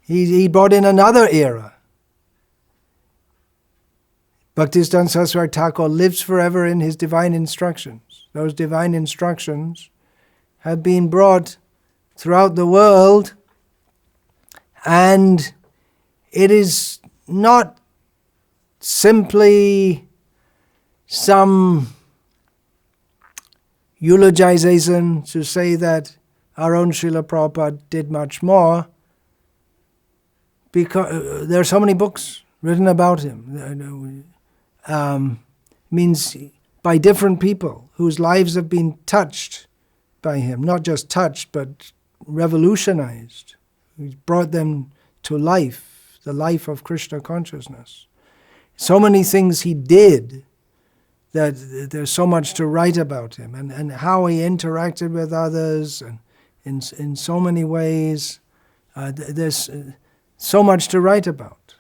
[SPEAKER 1] he brought in another era. Bhaktisiddhanta Saraswati Thakur lives forever in his divine instructions. Those divine instructions have been brought throughout the world, and it is not simply some eulogization to say that our own Srila Prabhupada did much more, because there are so many books written about him. Means by different people whose lives have been touched by him, not just touched, but revolutionized. He's brought them to life, the life of Krishna consciousness. So many things he did that there's so much to write about him, and how he interacted with others, and in so many ways. There's so much to write about.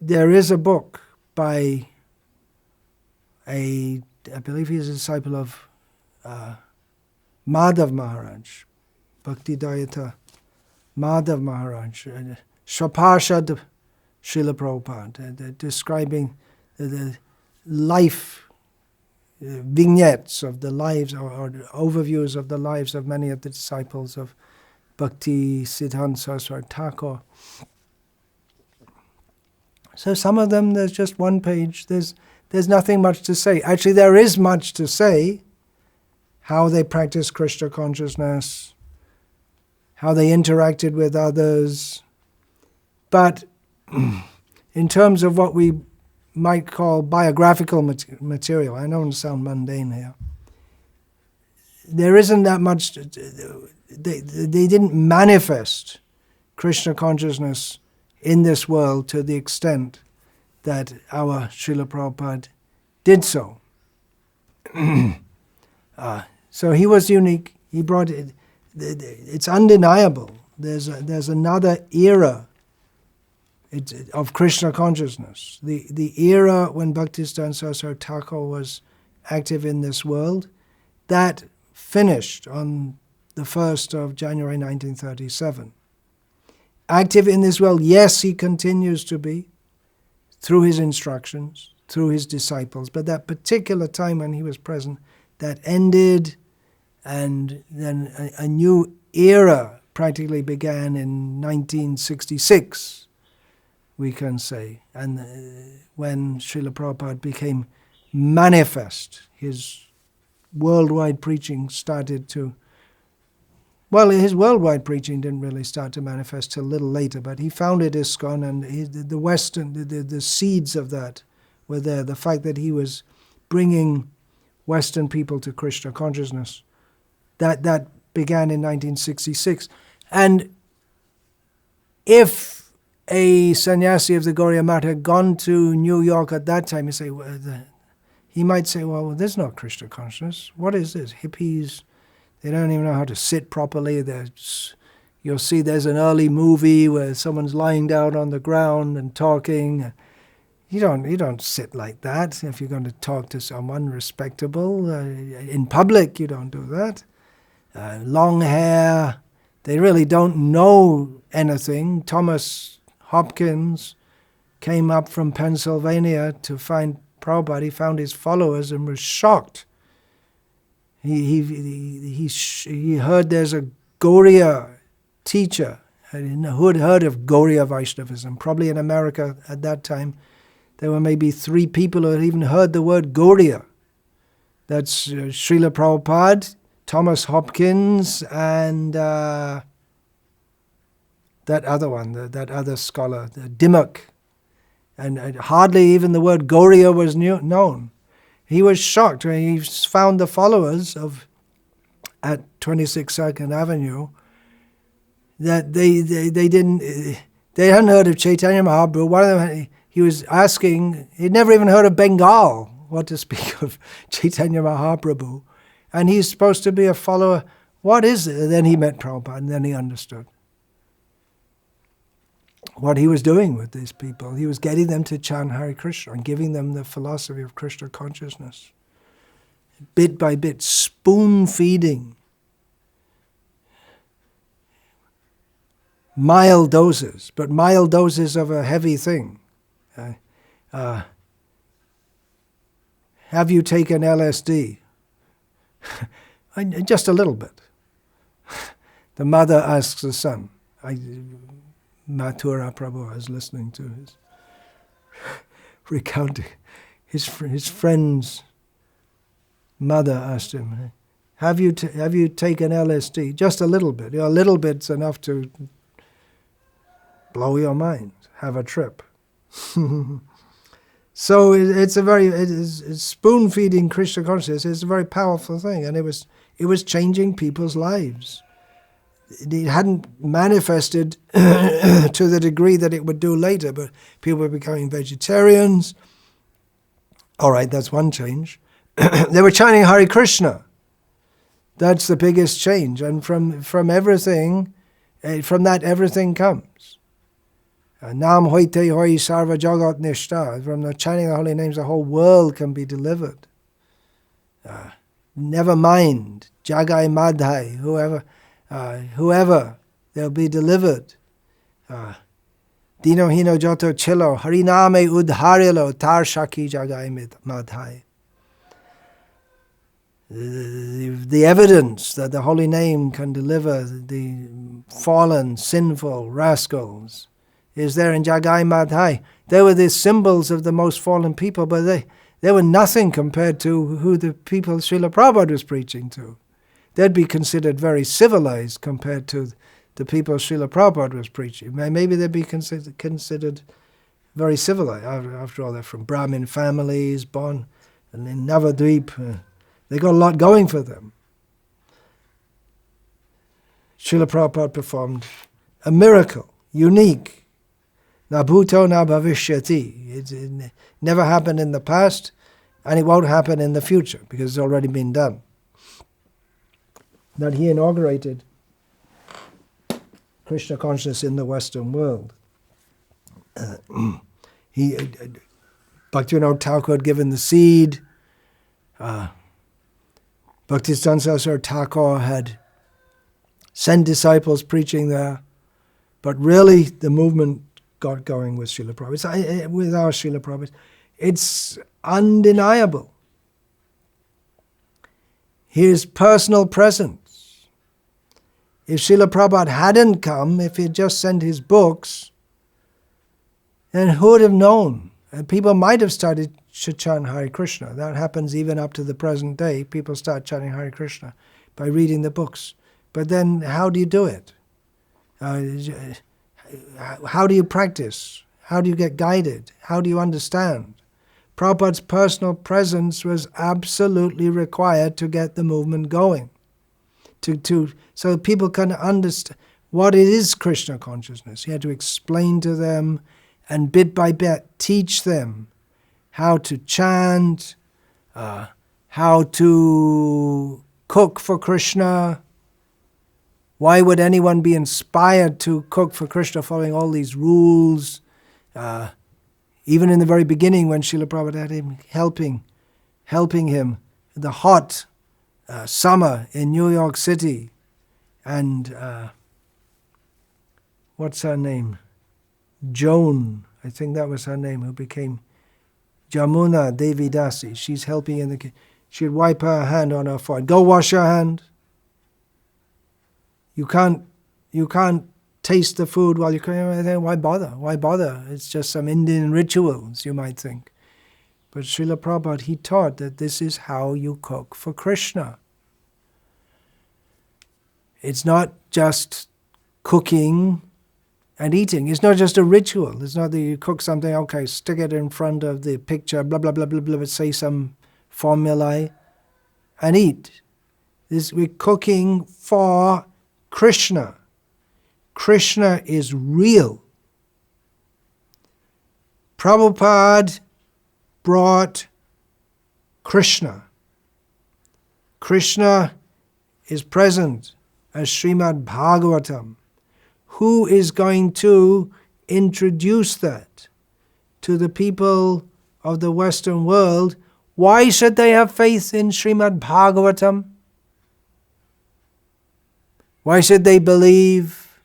[SPEAKER 1] There is a book by I believe he's a disciple of Madhav Maharaj, Bhaktisiddhanta Madhav Maharaj, Shapashad Srila Prabhupada, describing the life vignettes of the lives or overviews of the lives of many of the disciples of Bhaktisiddhanta Sarasvati Thakura. So some of them, there's just one page. There's nothing much to say. Actually, there is much to say. How they practiced Krishna consciousness, how they interacted with others. But in terms of what we might call biographical material, I don't want to sound mundane here, there isn't that much. They didn't manifest Krishna consciousness in this world to the extent that our Srila Prabhupada did so. So he was unique. He brought it. It's undeniable. There's another era of Krishna consciousness. The era when Bhaktisiddhanta Saraswati Thakura was active in this world, that finished on the 1st of January 1937. Active in this world, yes, he continues to be, through his instructions, through his disciples, but that particular time when he was present, that ended, and then a new era practically began in 1966, we can say, and when Srila Prabhupada became manifest, his worldwide preaching started to, well, his worldwide preaching didn't really start to manifest till a little later, but he founded ISKCON, and the seeds of that were there. The fact that he was bringing Western people to Krishna consciousness, that began in 1966. And if a sannyasi of the Gauriya Math had gone to New York at that time, he might say, well, there's no Krishna consciousness. What is this? Hippies, they don't even know how to sit properly. You'll see there's an early movie where someone's lying down on the ground and talking. You don't sit like that if you're going to talk to someone respectable. In public, you don't do that. Long hair. They really don't know anything. Thomas Hopkins came up from Pennsylvania to find Prabhupada. He found his followers and was shocked. He heard there's a Gauriya teacher who had heard of Gauriya Vaishnavism. Probably in America at that time, there were maybe 3 people who had even heard the word Gauriya. That's Srila Prabhupada, Thomas Hopkins, and that other one, that other scholar, Dimmock. And hardly even the word Gauriya was known. He was shocked when he found the followers at 26 2nd Avenue that they hadn't heard of Chaitanya Mahaprabhu. One of them, he was asking, he'd never even heard of Bengal, what to speak of Chaitanya Mahaprabhu. And he's supposed to be a follower. What is it? And then he met Prabhupada, and then he understood what he was doing with these people. He was getting them to chant Hare Krishna and giving them the philosophy of Krishna consciousness. Bit by bit, spoon-feeding. Mild doses, but mild doses of a heavy thing. Have you taken LSD? Just a little bit. The mother asks the son. Mathura Prabhu is listening to his recounting. His friend's mother asked him, Have you taken LSD? Just a little bit. A little bit's enough to blow your mind. Have a trip. So it's spoon feeding Krishna consciousness is a very powerful thing, and it was changing people's lives. It hadn't manifested to the degree that it would do later, but people were becoming vegetarians. All right, that's one change. They were chanting Hare Krishna. That's the biggest change, and from everything, from that everything comes. Nam hoite hoi sarva jagat nishta. From the chanting the holy names, the whole world can be delivered. Never mind, jagai madhai, whoever, they'll be delivered. Dino hino joto chilo, hariname udharilo, tar shaki jagai madhai. The evidence that the holy name can deliver the fallen, sinful rascals is there in Jagai Madhai. They were the symbols of the most fallen people, but they were nothing compared to who the people Srila Prabhupada was preaching to. They'd be considered very civilized compared to the people Srila Prabhupada was preaching. Maybe they'd be considered very civilized. After all, they're from Brahmin families, born in Navadvip. They got a lot going for them. Srila Prabhupada performed a miracle, unique. Na bhuto na bhavishyati. It never happened in the past, and it won't happen in the future, because it's already been done. That he inaugurated Krishna consciousness in the Western world. Bhaktivinoda Thakur had given the seed. Bhaktisiddhanta Sarasvati Thakur had sent disciples preaching there, but really the movement got going with Srila Prabhupada. With our Srila Prabhupada, it's undeniable. His personal presence. If Srila Prabhupada hadn't come, if he had just sent his books, then who would have known? And people might have started to chant Hare Krishna. That happens even up to the present day. People start chanting Hare Krishna by reading the books. But then how do you do it? How do you practice? How do you get guided? How do you understand? Prabhupada's personal presence was absolutely required to get the movement going. So that people can understand what it is Krishna consciousness. He had to explain to them and bit by bit teach them how to chant, how to cook for Krishna. Why would anyone be inspired to cook for Krishna following all these rules? Even in the very beginning when Srila Prabhupada had him helping him in the hot summer in New York City. And what's her name? Joan, I think that was her name, who became Jamuna Devi Dasi. She's helping in the kitchen. She'd wipe her hand on her forehead. Go wash your hand. You can't taste the food while you can. Why bother? Why bother? It's just some Indian rituals, you might think. But Srila Prabhupada, he taught that this is how you cook for Krishna. It's not just cooking and eating. It's not just a ritual. It's not that you cook something, okay, stick it in front of the picture, blah, blah, blah, blah, blah, say some formulae, and eat. We're cooking for Krishna. Krishna is real. Prabhupada brought Krishna. Krishna is present as Srimad Bhagavatam. Who is going to introduce that to the people of the Western world? Why should they have faith in Srimad Bhagavatam? Why should they believe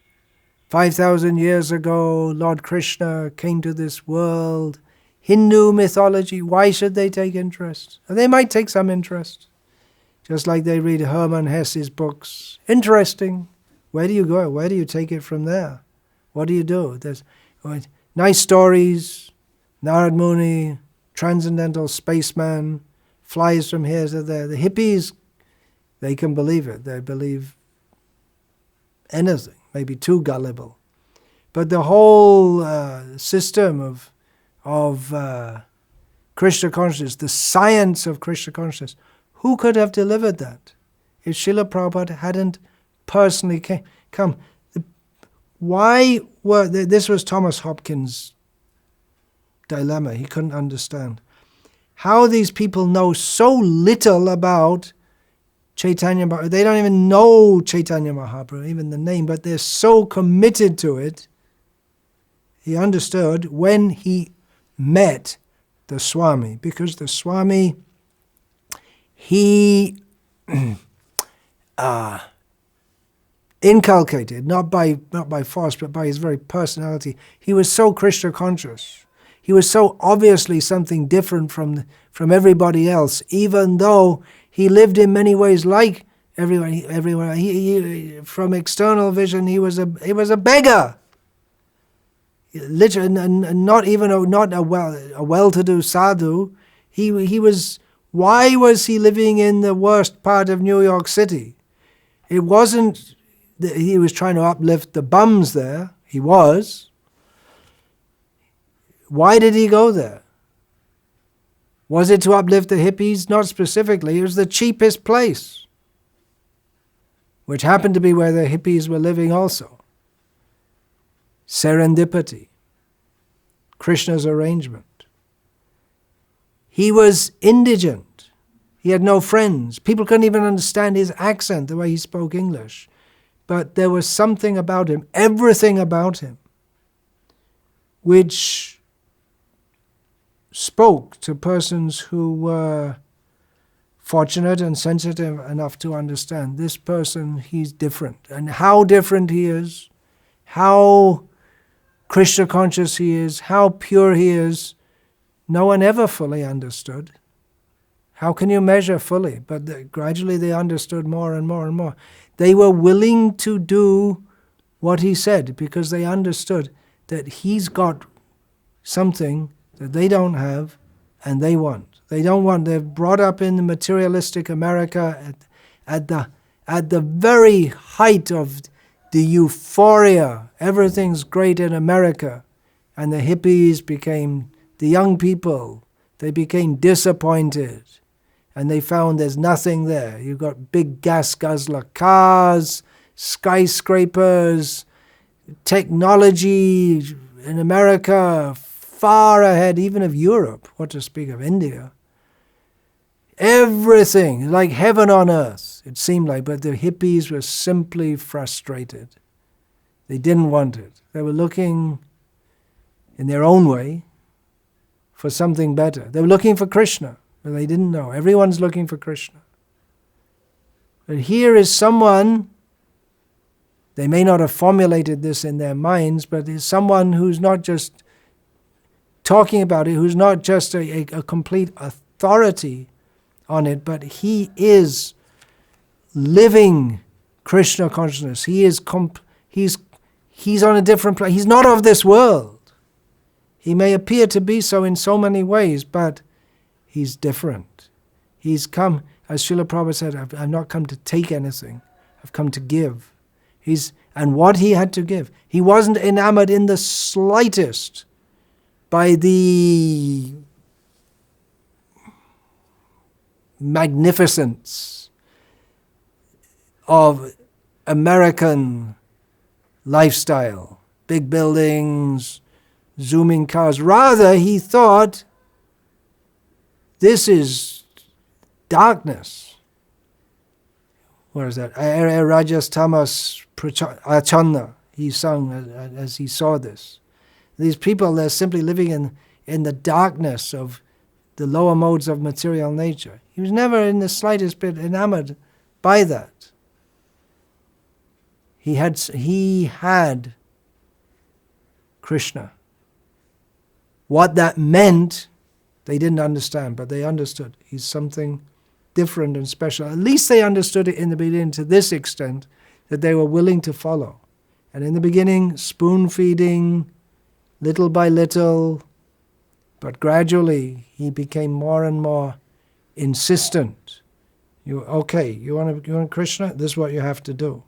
[SPEAKER 1] 5,000 years ago Lord Krishna came to this world? Hindu mythology, why should they take interest? And they might take some interest, just like they read Hermann Hesse's books. Interesting. Where do you go? Where do you take it from there? What do you do? There's nice stories, Narad Muni, transcendental spaceman, flies from here to there. The hippies, they can believe it. They believe anything, maybe too gullible. But the whole system of Krishna consciousness, the science of Krishna consciousness, who could have delivered that if Srila Prabhupada hadn't personally come? This was Thomas Hopkins' dilemma. He couldn't understand how these people know so little about Chaitanya Mahaprabhu. They don't even know Chaitanya Mahaprabhu, even the name, but they're so committed to it. He understood when he met the Swami, because the Swami, he inculcated, not by force, but by his very personality. He was so Krishna conscious. He was so obviously something different from everybody else, even though he lived in many ways like everyone. He from external vision, he was a beggar. Literally, not even a well-to-do sadhu. He was. Why was he living in the worst part of New York City? It wasn't that he was trying to uplift the bums there. He was. Why did he go there? Was it to uplift the hippies? Not specifically. It was the cheapest place, which happened to be where the hippies were living also. Serendipity. Krishna's arrangement. He was indigent. He had no friends. People couldn't even understand his accent, the way he spoke English. But there was something about him, everything about him, which spoke to persons who were fortunate and sensitive enough to understand this person, he's different. And how different he is, how Krishna conscious he is, how pure he is, no one ever fully understood. How can you measure fully? But gradually they understood more and more and more. They were willing to do what he said because they understood that he's got something that they don't have and they want. They don't want. They're brought up in the materialistic America at the very height of the euphoria. Everything's great in America. And the hippies became the young people. They became disappointed. And they found there's nothing there. You've got big gas guzzler cars, skyscrapers, technology in America far ahead even of Europe, what to speak of India. Everything, like heaven on earth, it seemed like, but the hippies were simply frustrated. They didn't want it. They were looking, in their own way, for something better. They were looking for Krishna, but they didn't know. Everyone's looking for Krishna. But here is someone, they may not have formulated this in their minds, but is someone who's not just talking about it, who's not just a complete authority on it, but he is living Krishna consciousness. He's on a different place. He's not of this world. He may appear to be so in so many ways, but he's different. He's come, as Srila Prabhupada said, I've not come to take anything. I've come to give. And what he had to give. He wasn't enamored in the slightest by the magnificence of American lifestyle. Big buildings, zooming cars. Rather, he thought, this is darkness. What is that? Rajas tamas achana, he sung as he saw this. These people, they're simply living in the darkness of the lower modes of material nature. He was never in the slightest bit enamored by that. He had Krishna. What that meant, they didn't understand, but they understood. He's something different and special. At least they understood it in the beginning to this extent that they were willing to follow. And in the beginning, spoon-feeding, little by little, but gradually he became more and more insistent You want Krishna? This is what you have to do.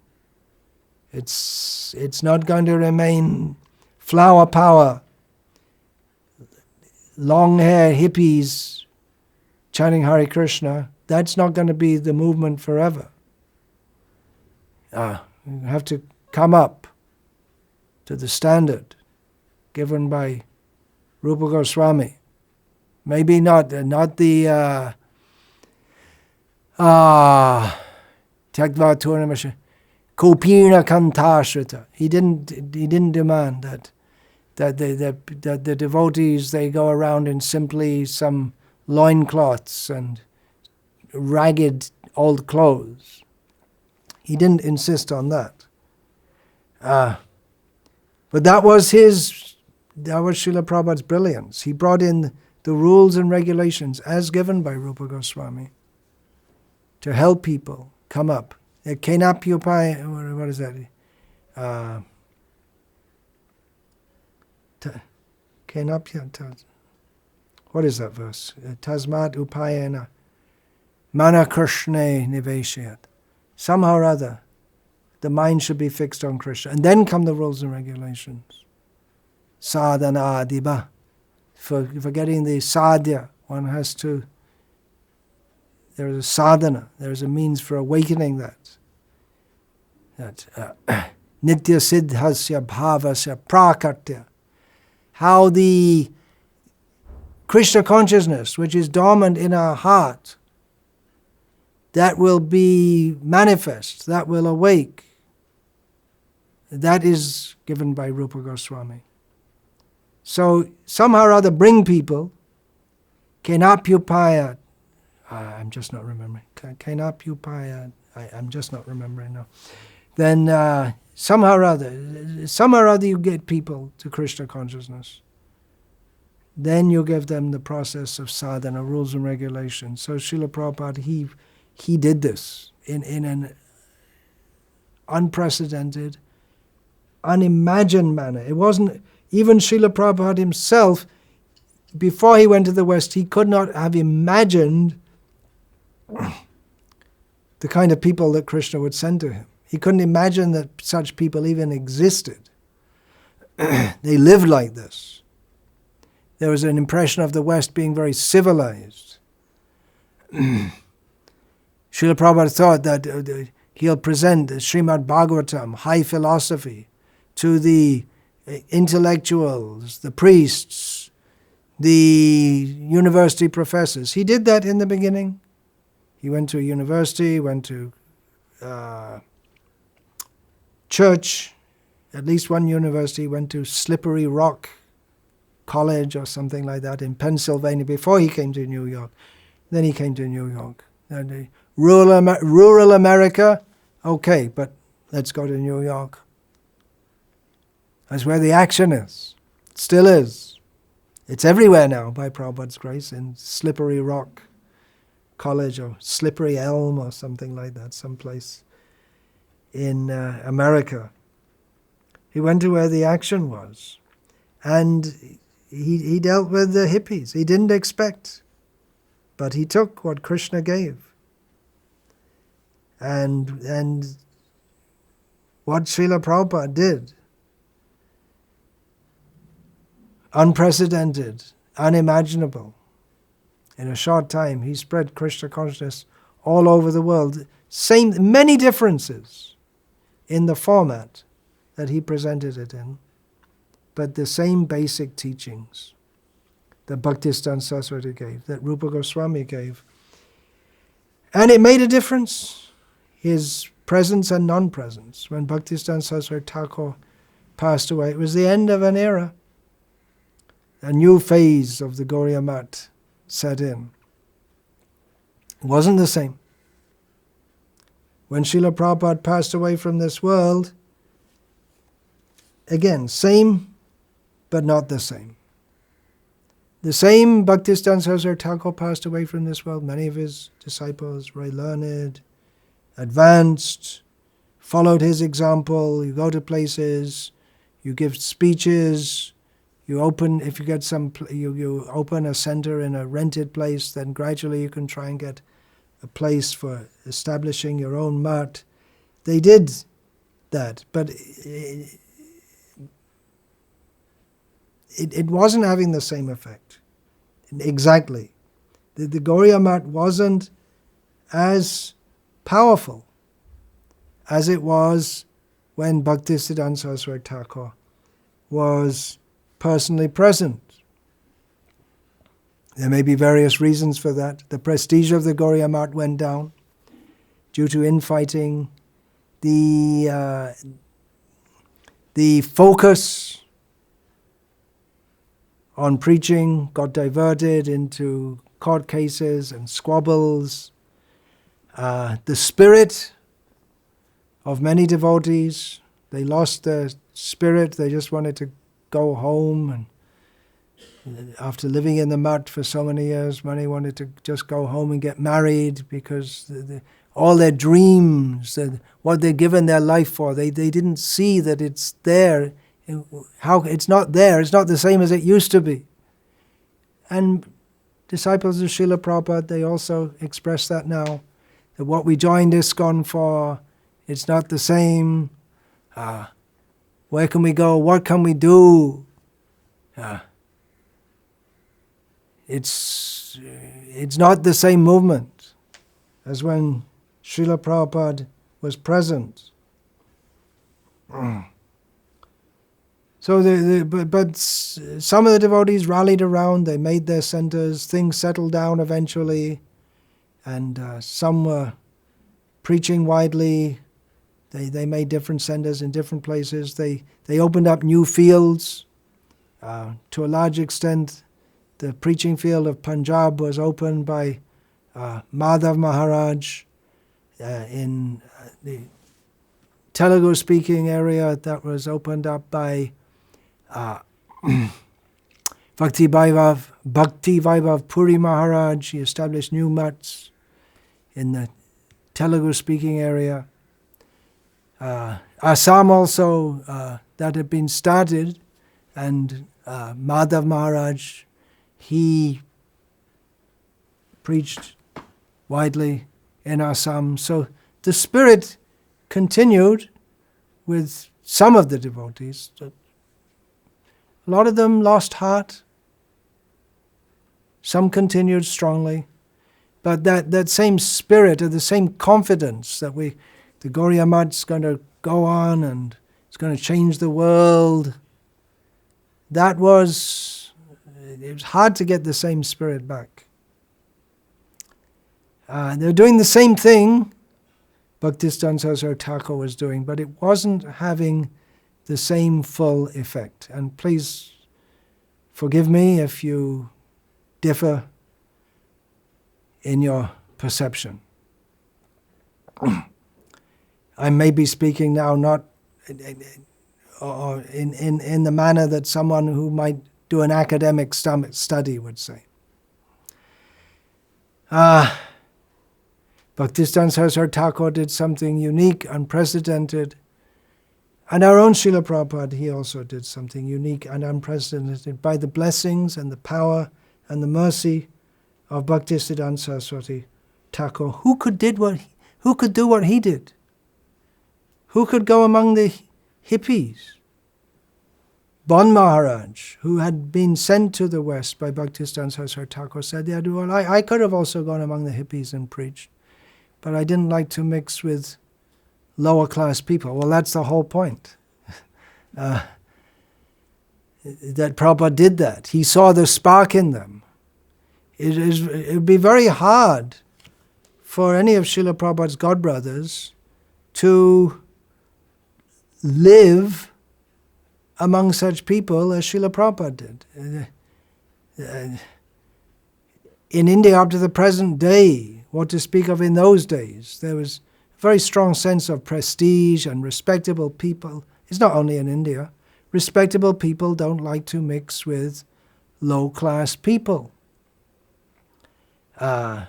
[SPEAKER 1] It's not going to remain flower power, long hair hippies chanting Hare Krishna. That's not going to be the movement forever. You have to come up to the standard given by Rupa Goswami. Maybe not the Tyagva Turnamisha Kopina Kantashrita. He didn't demand that the devotees, they go around in simply some loincloths and ragged old clothes. He didn't insist on that. But that was Srila Prabhupada's brilliance. He brought in the rules and regulations as given by Rupa Goswami to help people come up. Kenapyupai, what is that? What is that verse? Tasmat upayena mana krishne niveshyat. Somehow or other, the mind should be fixed on Krishna. And then come the rules and regulations. Sadhana adiba. For getting the sadhya, one has to, there is a sadhana, there is a means for awakening that. Nitya siddhasya bhavasya prakartya. How the Krishna consciousness, which is dormant in our heart, that will be manifest, that will awake. That is given by Rupa Goswami. So somehow or other bring people, Kenapyupaya, I'm just not remembering, Kenapyupaya, I'm just not remembering now. Then somehow or other you get people to Krishna consciousness. Then you give them the process of sadhana, rules and regulations. So Srila Prabhupada, he did this in an unprecedented, unimagined manner. It wasn't, even Srila Prabhupada himself, before he went to the West, he could not have imagined the kind of people that Krishna would send to him. He couldn't imagine that such people even existed. They lived like this. There was an impression of the West being very civilized. Srila Prabhupada thought that he'll present the Srimad Bhagavatam, high philosophy, to the intellectuals, the priests, the university professors. He did that in the beginning. He went to a university, went to church, at least one university, went to Slippery Rock College or something like that in Pennsylvania before he came to New York. Then he came to New York. And rural America, okay, but let's go to New York. That's where the action is. It still is. It's everywhere now, by Prabhupada's grace, in Slippery Rock College or Slippery Elm or something like that, someplace in America. He went to where the action was. And he dealt with the hippies. He didn't expect, but he took what Krishna gave. And what Srila Prabhupada did, unprecedented, unimaginable. In a short time, he spread Krishna consciousness all over the world. Many differences in the format that he presented it in, but the same basic teachings that Bhaktisiddhanta Sarasvati gave, that Rupa Goswami gave. And it made a difference, his presence and non-presence. When Bhaktisiddhanta Sarasvati Thakur passed away, it was the end of an era. A new phase of the Gauriya Math set in. It wasn't the same. When Srila Prabhupada passed away from this world, again, same, but not the same. The same Bhaktisiddhanta Sarasvati Thakur passed away from this world. Many of his disciples, very learned, advanced, followed his example. You go to places, you give speeches, you open, if you open a center in a rented place, then gradually you can try and get a place for establishing your own mart. They did that, but it wasn't having the same effect. Exactly. The Gauriya Mat wasn't as powerful as it was when Bhaktisiddhanta Saraswati Thakur was personally present. There may be various reasons for that. The prestige of the Gauriya Mat went down due to infighting. The focus on preaching got diverted into court cases and squabbles. The spirit of many devotees, they lost their spirit. They just wanted to go home, and after living in the mat for so many years, many wanted to just go home and get married, because all their dreams, what they'd given their life for, they didn't see that it's there. How it's not there, it's not the same as it used to be. And disciples of Srila Prabhupada, they also express that now, that what we joined ISKCON for, it's not the same. Where can we go? What can we do? It's not the same movement as when Srila Prabhupada was present. So, but some of the devotees rallied around, they made their centers, things settled down eventually, and some were preaching widely. They made different centers in different places. They opened up new fields. To a large extent, the preaching field of Punjab was opened by Madhav Maharaj. In the Telugu-speaking area, that was opened up by Bhakti Vaibhav Puri Maharaj. He established new mats in the Telugu-speaking area. Assam also, that had been started, and Madhav Maharaj, he preached widely in Assam. So the spirit continued with some of the devotees. A lot of them lost heart. Some continued strongly. But that same spirit, or the same confidence that the Gauriya Mat's going to go on and it's going to change the world, it was hard to get the same spirit back. They're doing the same thing Bhaktisiddhanta Saraswati Thakur was doing, but it wasn't having the same full effect. And please forgive me if you differ in your perception. I may be speaking now not in the manner that someone who might do an academic study would say. Bhaktisiddhanta Saraswati Thakur did something unique, unprecedented. And our own Srila Prabhupada, he also did something unique and unprecedented by the blessings and the power and the mercy of Bhaktisiddhanta Saraswati Thakur. Who could do what he did? Who could go among the hippies? Bon Maharaj, who had been sent to the West by Bhaktisiddhanta Saraswati Thakur, said, yeah, well, I could have also gone among the hippies and preached, but I didn't like to mix with lower class people. Well, that's the whole point. That Prabhupada did that. He saw the spark in them. It would be very hard for any of Srila Prabhupada's godbrothers to live among such people as Srila Prabhupada did. In India up to the present day, what to speak of in those days, there was a very strong sense of prestige and respectable people. It's not only in India. Respectable people don't like to mix with low-class people. I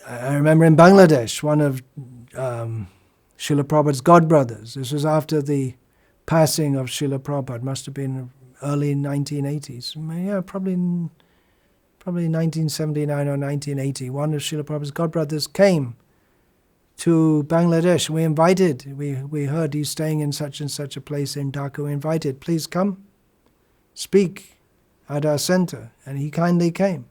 [SPEAKER 1] remember in Bangladesh, one of Srila Prabhupada's godbrothers, this was after the passing of Srila Prabhupada, must have been early 1980s. Yeah, probably probably 1979 or 1980, one of Srila Prabhupada's godbrothers came to Bangladesh. We heard he's staying in such and such a place in Dhaka. We invited, please come, speak at our center. And he kindly came.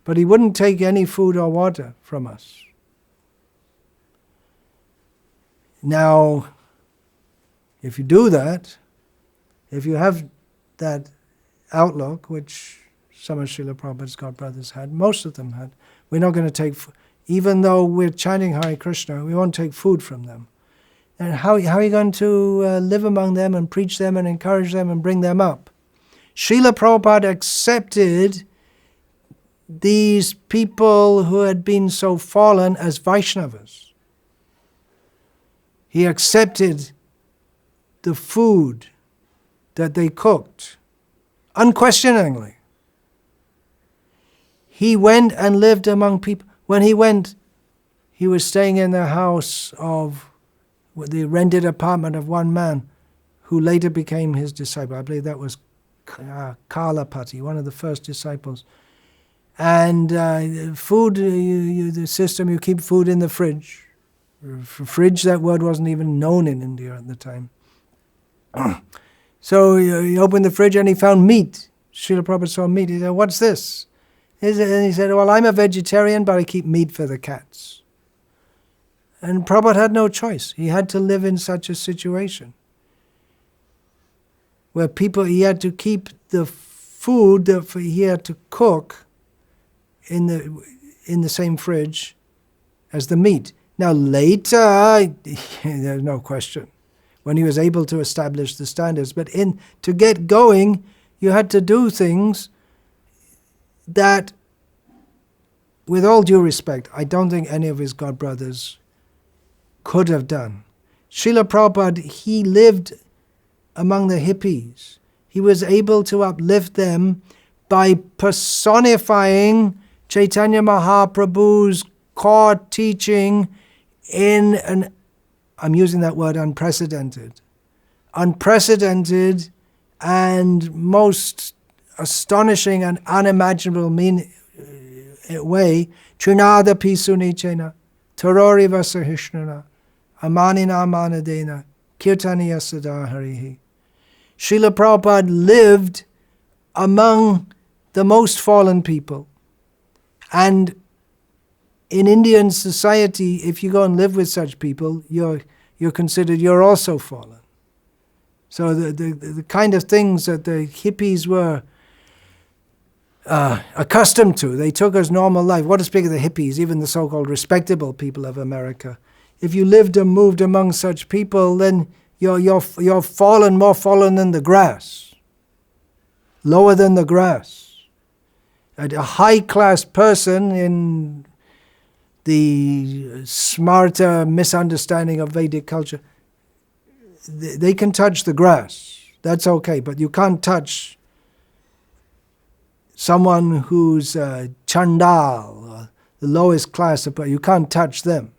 [SPEAKER 1] But he wouldn't take any food or water from us. Now, if you do that, if you have that outlook, which some of Srila Prabhupada's godbrothers had, most of them had, we're not going to take even though we're chanting Hare Krishna, we won't take food from them. And how are you going to live among them and preach them and encourage them and bring them up? Srila Prabhupada accepted these people who had been so fallen as Vaishnavas. He accepted the food that they cooked, unquestioningly. He went and lived among people. When he went, he was staying in the house of the rented apartment of one man who later became his disciple. I believe that was Kalapati, one of the first disciples. And food, the system, you keep food in the fridge. Fridge, that word wasn't even known in India at the time. So he opened the fridge and he found meat. Srila Prabhupada saw meat. He said, what's this? And he said, well, I'm a vegetarian, but I keep meat for the cats. And Prabhupada had no choice. He had to live in such a situation where he had to keep the food that he had to cook in the same fridge as the meat. Now later, there's no question, when he was able to establish the standards. But to get going, you had to do things that, with all due respect, I don't think any of his godbrothers could have done. Srila Prabhupada, he lived among the hippies. He was able to uplift them by personifying Chaitanya Mahaprabhu's core teaching in I'm using that word unprecedented and most astonishing and unimaginable way, Trinada Pisuni Chena, Tarori Vasahishnana, Amanina Manadena, Kirtaniya Sada Harihi. Srila Prabhupada lived among the most fallen people. And in Indian society, if you go and live with such people, you're considered you're also fallen. So the kind of things that the hippies were accustomed to, they took as normal life. What to speak of the hippies, even the so-called respectable people of America. If you lived and moved among such people, then you're fallen, more fallen than the grass, lower than the grass. A high-class person in the smarter misunderstanding of Vedic culture, they can touch the grass. That's okay, but you can't touch someone who's Chandal, the lowest class, but you can't touch them.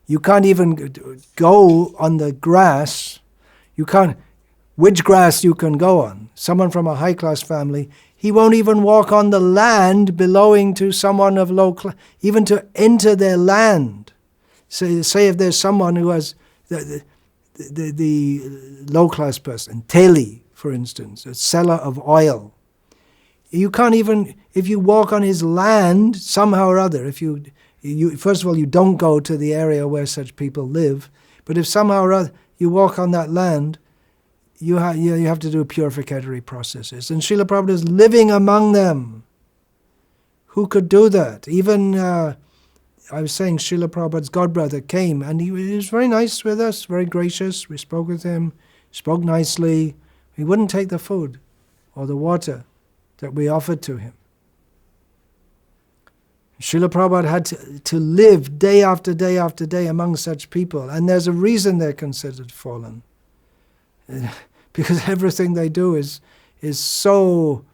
[SPEAKER 1] You can't even go on the grass. Which grass you can go on? Someone from a high-class family, he won't even walk on the land belonging to someone of low class, even to enter their land. So say if there's someone who has the low-class person, Teli, for instance, a seller of oil. You can't even, if you walk on his land, somehow or other, if you first of all, you don't go to the area where such people live, but if somehow or other you walk on that land, you have to do purificatory processes. And Srila Prabhupada is living among them. Who could do that? Even, I was saying, Srila Prabhupada's godbrother came, and he was very nice with us, very gracious. We spoke with him, spoke nicely. He wouldn't take the food or the water that we offered to him. Srila Prabhupada had to live day after day after day among such people, and there's a reason they're considered fallen. Because everything they do is so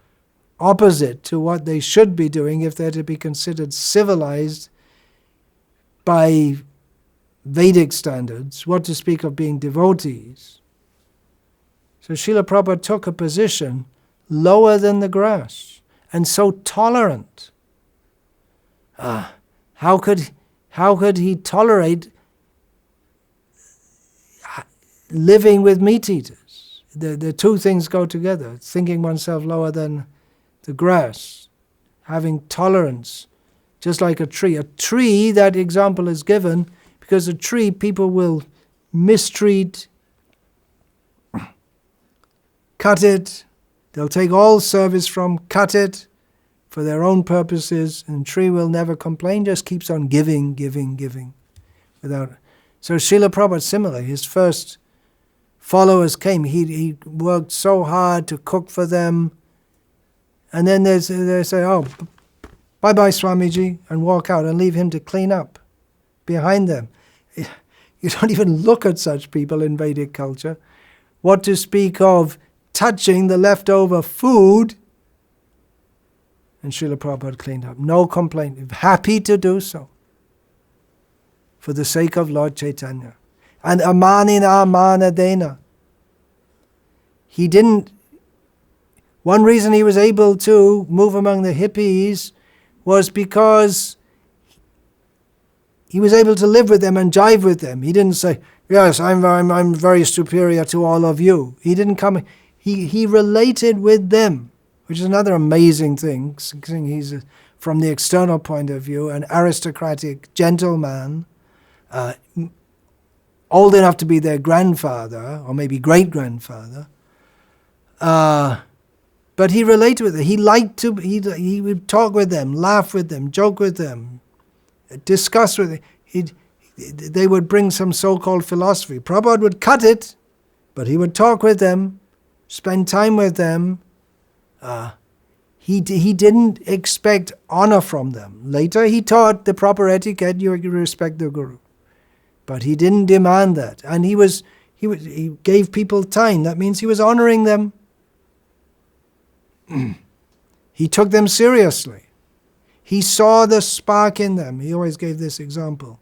[SPEAKER 1] opposite to what they should be doing if they're to be considered civilized by Vedic standards, what to speak of being devotees. So Srila Prabhupada took a position lower than the grass. and so tolerant. How could he tolerate living with meat eaters? The two things go together, thinking oneself lower than the grass, having tolerance, just like a tree. A tree, that example is given, because a tree people will mistreat, cut it, they'll take all service from, cut it for their own purposes, and tree will never complain, just keeps on giving. So Srila Prabhupada, similar, his first followers came, he worked so hard to cook for them, and then they say, oh, bye-bye Swamiji, and walk out and leave him to clean up behind them. You don't even look at such people in Vedic culture. What to speak of touching the leftover food? And Srila Prabhupada cleaned up. No complaint. Happy to do so. For the sake of Lord Chaitanya. And amanina manadena. He didn't... One reason he was able to move among the hippies was because he was able to live with them and jive with them. He didn't say, yes, I'm very superior to all of you. He didn't come... He related with them, which is another amazing thing. He's, from the external point of view, an aristocratic gentleman, old enough to be their grandfather, or maybe great-grandfather. But he related with them. He liked to, he would talk with them, laugh with them, joke with them, discuss with them. They would bring some so-called philosophy. Prabhupada would cut it, but he would talk with them, spend time with them. He didn't expect honor from them. Later he taught the proper etiquette, you respect the Guru. But he didn't demand that. And he gave people time. That means he was honoring them. He took them seriously. He saw the spark in them. He always gave this example.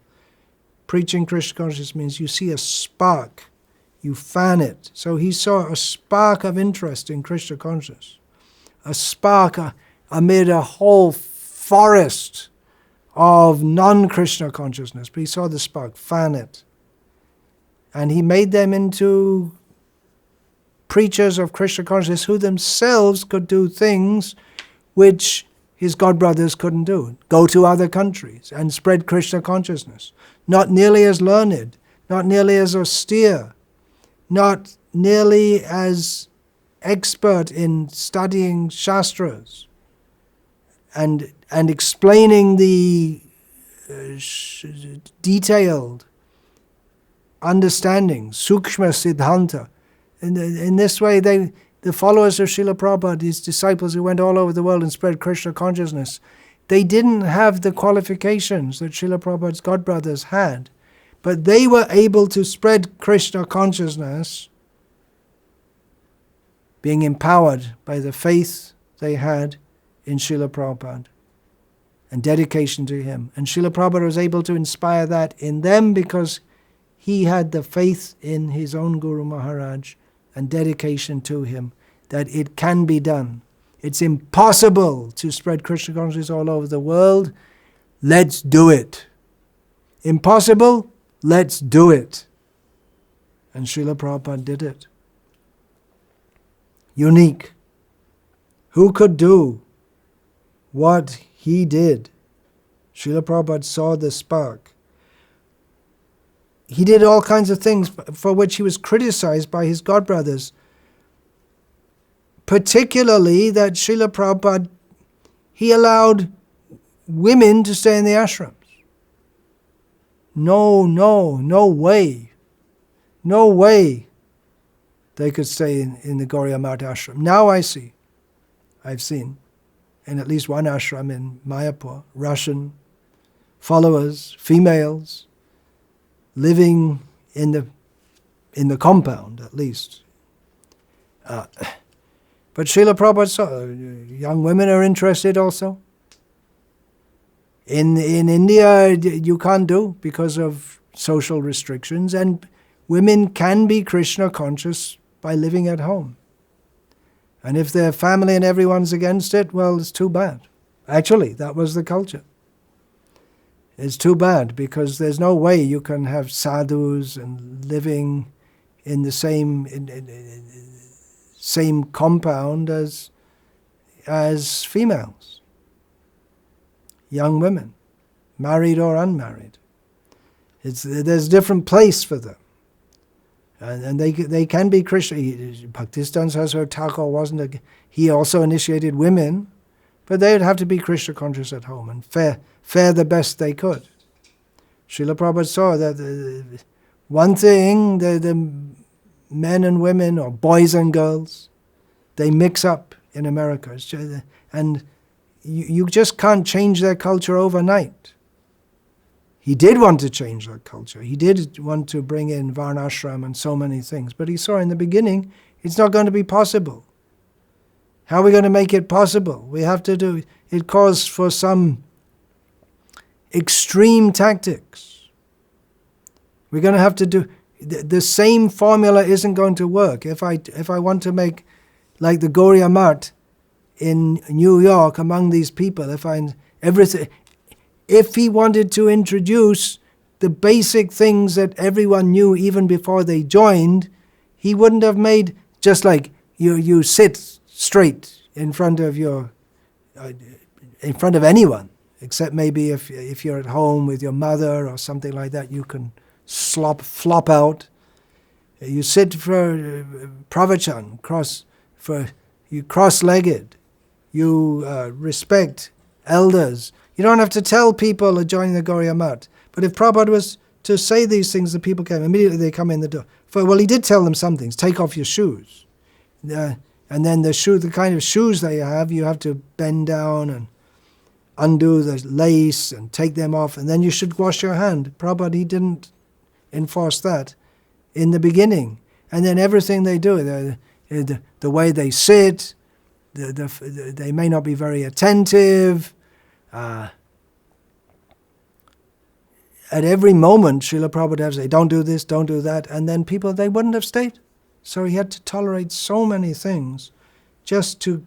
[SPEAKER 1] Preaching Krishna consciousness means you see a spark, you fan it. So he saw a spark of interest in Krishna consciousness. A spark amid a whole forest of non-Krishna consciousness. But he saw the spark, fan it. And he made them into preachers of Krishna consciousness who themselves could do things which his godbrothers couldn't do. Go to other countries and spread Krishna consciousness. Not nearly as learned, not nearly as austere, not nearly as expert in studying shastras and explaining the detailed understanding, sukshma siddhanta. In this way, the followers of Srila Prabhupada, his disciples who went all over the world and spread Krishna consciousness, they didn't have the qualifications that Srila Prabhupada's godbrothers had, but they were able to spread Krishna consciousness, being empowered by the faith they had in Srila Prabhupada and dedication to him. And Srila Prabhupada was able to inspire that in them because he had the faith in his own Guru Maharaj and dedication to him, that it can be done. It's impossible to spread Krishna consciousness all over the world. Let's do it. Impossible? Let's do it. And Srila Prabhupada did it. Unique. Who could do what he did? Srila Prabhupada saw the spark. He did all kinds of things for which he was criticized by his godbrothers. Particularly that Srila Prabhupada, he allowed women to stay in the ashrams. No way. No way they could stay in the Gauriya Math ashram. Now I've seen, in at least one ashram in Mayapur, Russian followers, females, living in the compound, at least. But Srila Prabhupada saw young women are interested also. In India, you can't do because of social restrictions, and women can be Krishna conscious by living at home. And if their family and everyone's against it, well, it's too bad. Actually, that was the culture. It's too bad, because there's no way you can have sadhus and living in the same compound as females, young women, married or unmarried. There's a different place for them. And they can be Krishna. Bhaktisiddhanta Sarasvati Thakur he also initiated women, but they would have to be Krishna conscious at home and fare the best they could. Srila Prabhupada saw that one thing, the men and women, or boys and girls, they mix up in America. And you just can't change their culture overnight. He did want to change that culture. He did want to bring in Varnashram and so many things. But he saw in the beginning, it's not going to be possible. How are we going to make it possible? We have to do, it calls for some extreme tactics. We're going to have to do, the same formula isn't going to work. If I want to make, like the Gauriya Math in New York among these people, if he wanted to introduce the basic things that everyone knew even before they joined, he wouldn't have made, just like you sit straight in front of anyone, except maybe if you're at home with your mother or something like that, you can flop out. You sit for pravachan, you cross-legged. You respect elders. You don't have to tell people joining the Gauriya Math. But if Prabhupada was to say these things, the people came. Immediately they come in the door. Well, he did tell them some things. Take off your shoes. And then the kind of shoes that you have to bend down and undo the lace and take them off. And then you should wash your hand. Prabhupada, he didn't enforce that in the beginning. And then everything they do, the way they sit, they may not be very attentive. At every moment, Srila Prabhupada would have to say, don't do this, don't do that. And then people, they wouldn't have stayed. So he had to tolerate so many things just to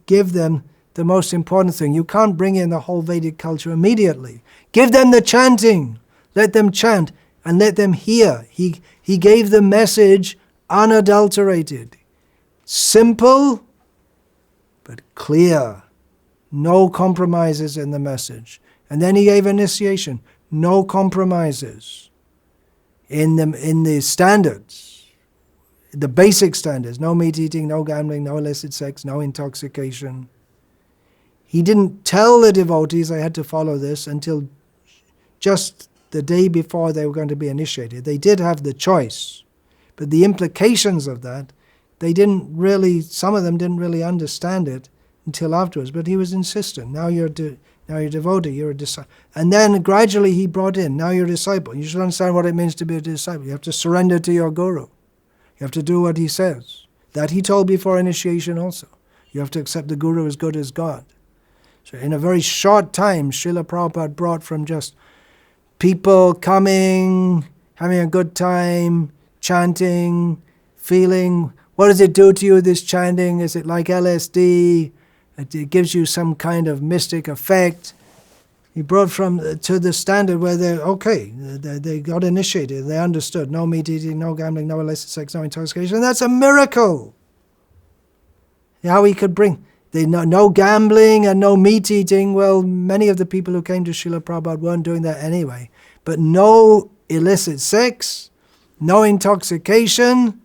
[SPEAKER 1] give them the most important thing. You can't bring in the whole Vedic culture immediately. Give them the chanting. Let them chant and let them hear. He gave the message unadulterated. Simple, but clear. No compromises in the message. And then he gave initiation. No compromises in the standards. The basic standards, no meat eating, no gambling, no illicit sex, no intoxication. He didn't tell the devotees they had to follow this until just the day before they were going to be initiated. They did have the choice, but the implications of that, some of them didn't really understand it until afterwards, but he was insistent. Now you're a devotee, you're a disciple. And then gradually he brought in, now you're a disciple. You should understand what it means to be a disciple. You have to surrender to your guru. You have to do what he says. That he told before initiation also. You have to accept the Guru as good as God. So in a very short time, Srila Prabhupada brought from just people coming, having a good time, chanting, feeling, what does it do to you, this chanting? Is it like LSD? It gives you some kind of mystic effect. He brought to the standard where they got initiated, they understood, no meat eating, no gambling, no illicit sex, no intoxication, and that's a miracle. How he could bring, no gambling and no meat eating, well, many of the people who came to Srila Prabhupada weren't doing that anyway, but no illicit sex, no intoxication,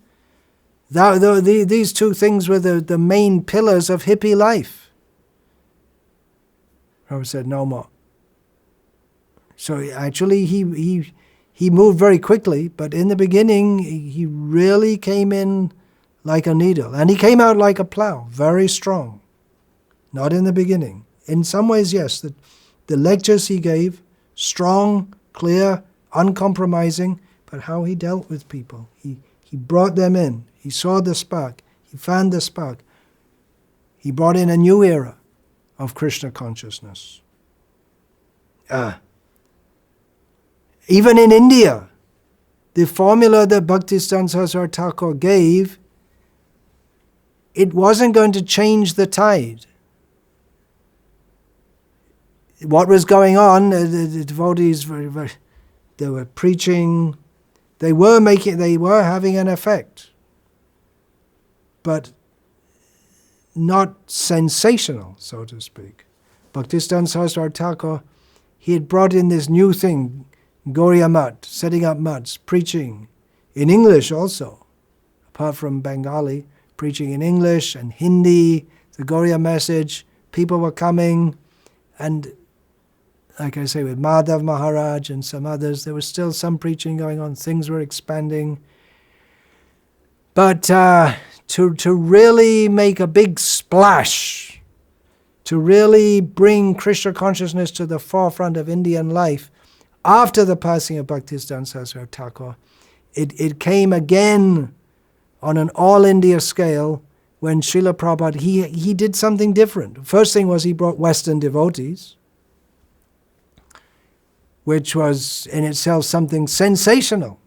[SPEAKER 1] these two things were the main pillars of hippie life. Prabhupada said, no more. So actually he moved very quickly, but in the beginning he really came in like a needle. And he came out like a plow, very strong. Not in the beginning. In some ways, yes, the lectures he gave, strong, clear, uncompromising, but how he dealt with people. He brought them in. He saw the spark. He fanned the spark. He brought in a new era of Krishna consciousness. Even in India, the formula that Bhaktisiddhanta Sarasvati Thakur gave, it wasn't going to change the tide. What was going on, the devotees they were preaching, they were having an effect, but not sensational, so to speak. Bhaktisiddhanta Saraswati Thakur, he had brought in this new thing, Gauriya Mat, setting up mats, preaching in English also, apart from Bengali, preaching in English and Hindi, the Gauriya message. People were coming, and like I say, with Madhav Maharaj and some others, there was still some preaching going on, things were expanding. But to really make a big splash, to really bring Krishna consciousness to the forefront of Indian life, after the passing of Bhaktisiddhanta Saraswati Thakur, it came again on an all-India scale when Srila Prabhupada, he did something different. First thing was he brought Western devotees, which was in itself something sensational.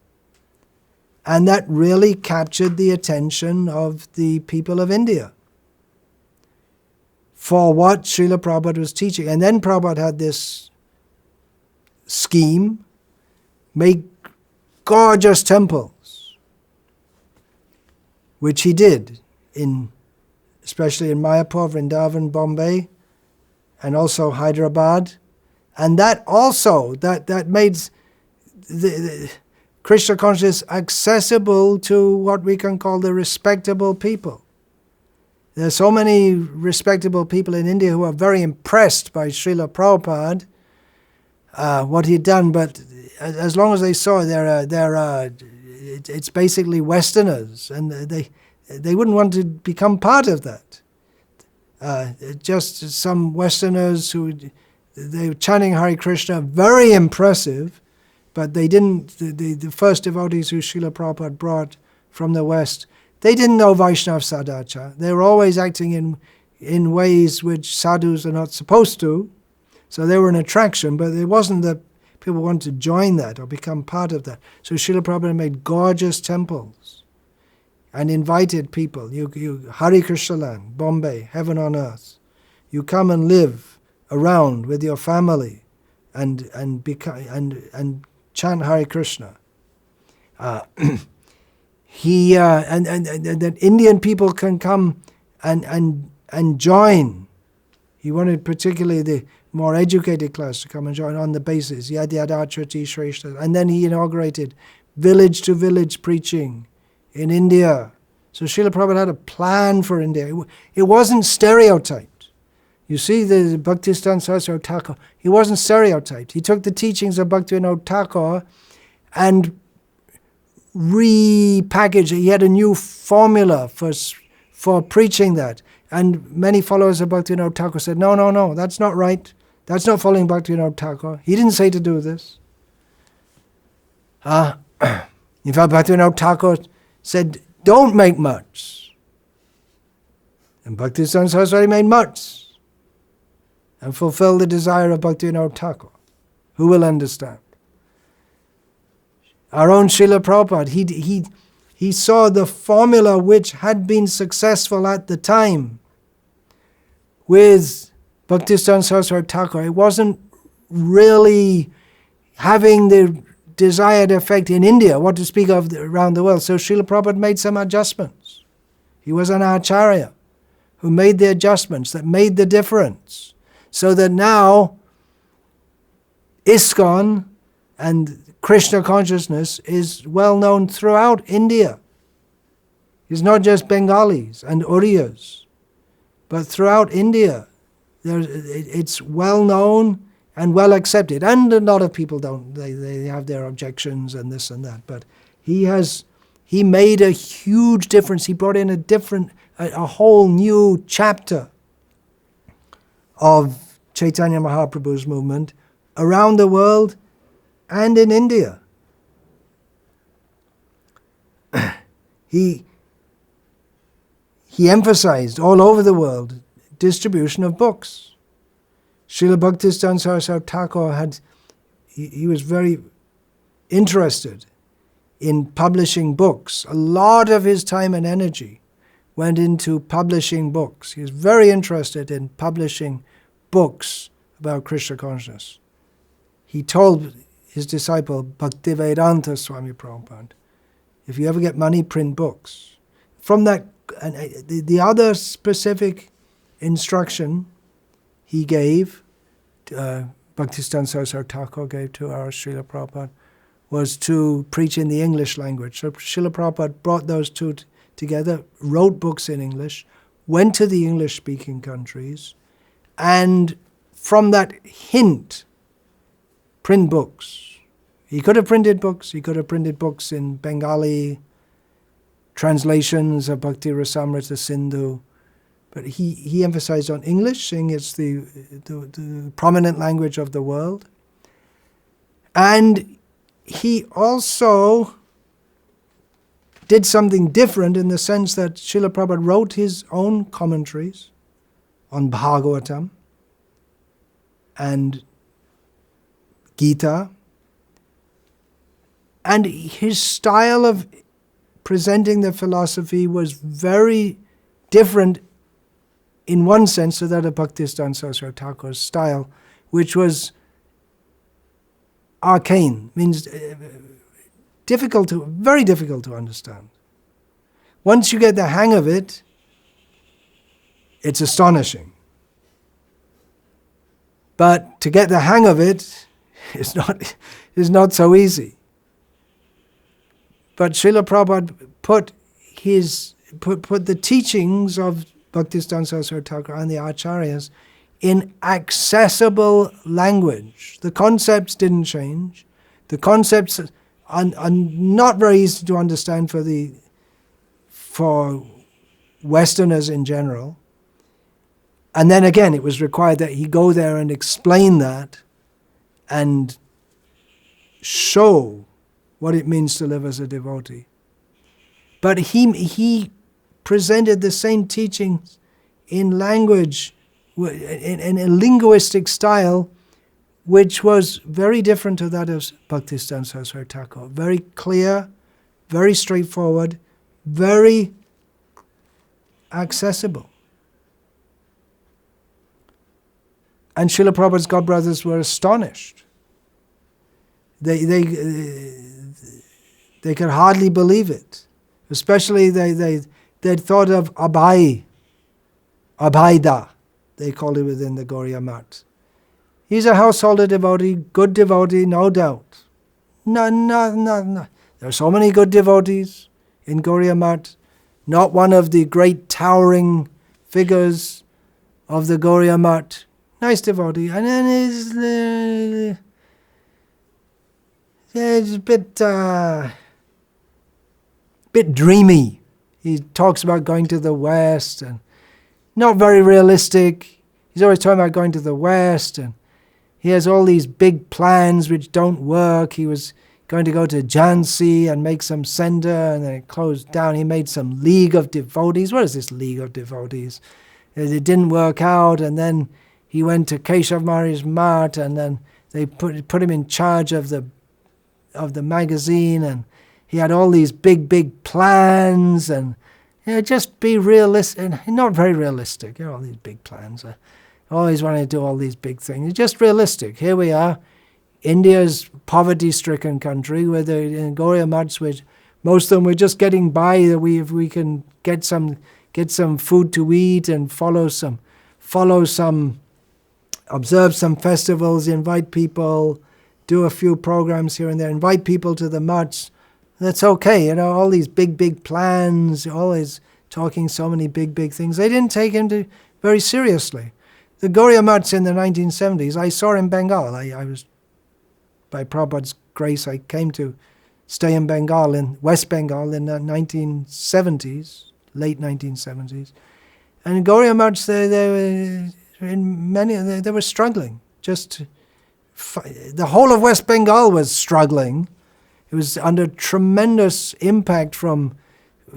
[SPEAKER 1] And that really captured the attention of the people of India for what Srila Prabhupada was teaching. And then Prabhupada had this scheme, make gorgeous temples, which he did, especially in Mayapur, Vrindavan, Bombay, and also Hyderabad. And that also, that made the Krishna consciousness accessible to what we can call the respectable people. There are so many respectable people in India who are very impressed by Srila Prabhupada, what he'd done, but as long as they saw it's basically Westerners, and they wouldn't want to become part of that. Just some Westerners they were chanting Hare Krishna, very impressive, but they didn't, the first devotees who Srila Prabhupada brought from the West, they didn't know Vaishnava Sadachara. They were always acting in ways which sadhus are not supposed to, so they were an attraction, but it wasn't that people wanted to join that or become part of that. So Srila Prabhupada made gorgeous temples and invited people. You Hare Krishna land, Bombay, heaven on earth. You come and live around with your family and chant Hare Krishna. And that Indian people can come and join. He wanted particularly the more educated class to come and join on the basis Yad Yadachati Shrestha. And then he inaugurated village to village preaching in India. So Srila Prabhupada had a plan for India. It wasn't stereotyped. You see, the Bhaktisiddhanta Saraswati Thakur, he wasn't stereotyped. He took the teachings of Bhaktivinoda Thakur and repackaged it. He had a new formula for preaching that. And many followers of Bhaktivinoda Thakur said, no, that's not right. That's not following Bhaktivinoda Thakur. He didn't say to do this. In fact, Bhaktivinoda Thakur said, don't make mutts. And Bhaktisiddhanta Saraswati made mutts and fulfilled the desire of Bhaktivinoda Thakur. Who will understand? Our own Srila Prabhupada, he saw the formula which had been successful at the time with Bhaktisiddhanta Saraswati Thakur. It wasn't really having the desired effect in India, what to speak of around the world. So Srila Prabhupada made some adjustments. He was an acharya who made the adjustments that made the difference. So that now ISKCON and Krishna consciousness is well known throughout India. It's not just Bengalis and Oriyas, but throughout India. It's well known and well accepted. And a lot of people don't, they have their objections and this and that. But he made a huge difference. He brought in a whole new chapter of Chaitanya Mahaprabhu's movement around the world and in India. He emphasized all over the world distribution of books. Srila Bhaktisiddhanta Saraswati Thakur he was very interested in publishing books. A lot of his time and energy went into publishing books. He was very interested in publishing books about Krishna consciousness. He told his disciple, Bhaktisiddhanta Swami Prabhupada, if you ever get money, print books. From that, and the other specific instruction he gave, Bhaktisiddhanta Sarasvati Thakura gave to our Srila Prabhupada, was to preach in the English language. So Srila Prabhupada brought those two together, wrote books in English, went to the English-speaking countries, and from that hint, print books. He could have printed books. He could have printed books in Bengali, translations of Bhakti Rasamrita Sindhu, but he emphasized on English, saying it's the prominent language of the world. And he also did something different in the sense that Srila Prabhupada wrote his own commentaries on Bhagavatam and Gita, and his style of presenting the philosophy was very different in one sense to that of Bhaktisiddhanta Sarasvati Thakura's style, which was arcane, means very difficult to understand. Once you get the hang of it, it's astonishing. But to get the hang of it is not so easy. But Srila Prabhupada put the teachings of Bhaktisiddhanta Sarasvati Thakur and the Acharyas in accessible language. The concepts didn't change. The concepts are not very easy to understand for Westerners in general. And then again, it was required that he go there and explain that and show what it means to live as a devotee. But he presented the same teachings in language, in a linguistic style, which was very different to that of Bhaktisiddhanta Sarasvati Thakur. Very clear, very straightforward, very accessible. And Srila Prabhupada's godbrothers were astonished. They could hardly believe it. Especially they'd thought of Abhaida, they called it within the Gauriya Math. He's a householder devotee, good devotee, no doubt. No. There are so many good devotees in Gauriya Math. Not one of the great towering figures of the Gauriya Math. Nice devotee. And then he's a bit dreamy. He talks about going to the West and not very realistic. He's always talking about going to the West, and he has all these big plans which don't work. He was going to go to Jhansi and make some center, and then it closed down. He made some League of Devotees. What is this League of Devotees? It didn't work out, and then he went to Keshav Maharaj Math, and then they put him in charge of the magazine, and he had all these big plans, and just be realistic, and not very realistic. All these big plans. Always wanting to do all these big things. Just realistic. Here we are, India's poverty-stricken country, where in Gauriya Maths, which most of them were just getting by. If we can get some food to eat and observe some festivals, invite people, do a few programs here and there, invite people to the mats. That's okay, all these big plans, always talking so many big things. They didn't take him very seriously. The Gauriya Maths in the 1970s, I saw in Bengal. I was, by Prabhupada's grace, I came to stay in Bengal, in West Bengal in the 1970s, late 1970s. And Gauriya Maths, they were struggling. The whole of West Bengal was struggling. It was under tremendous impact from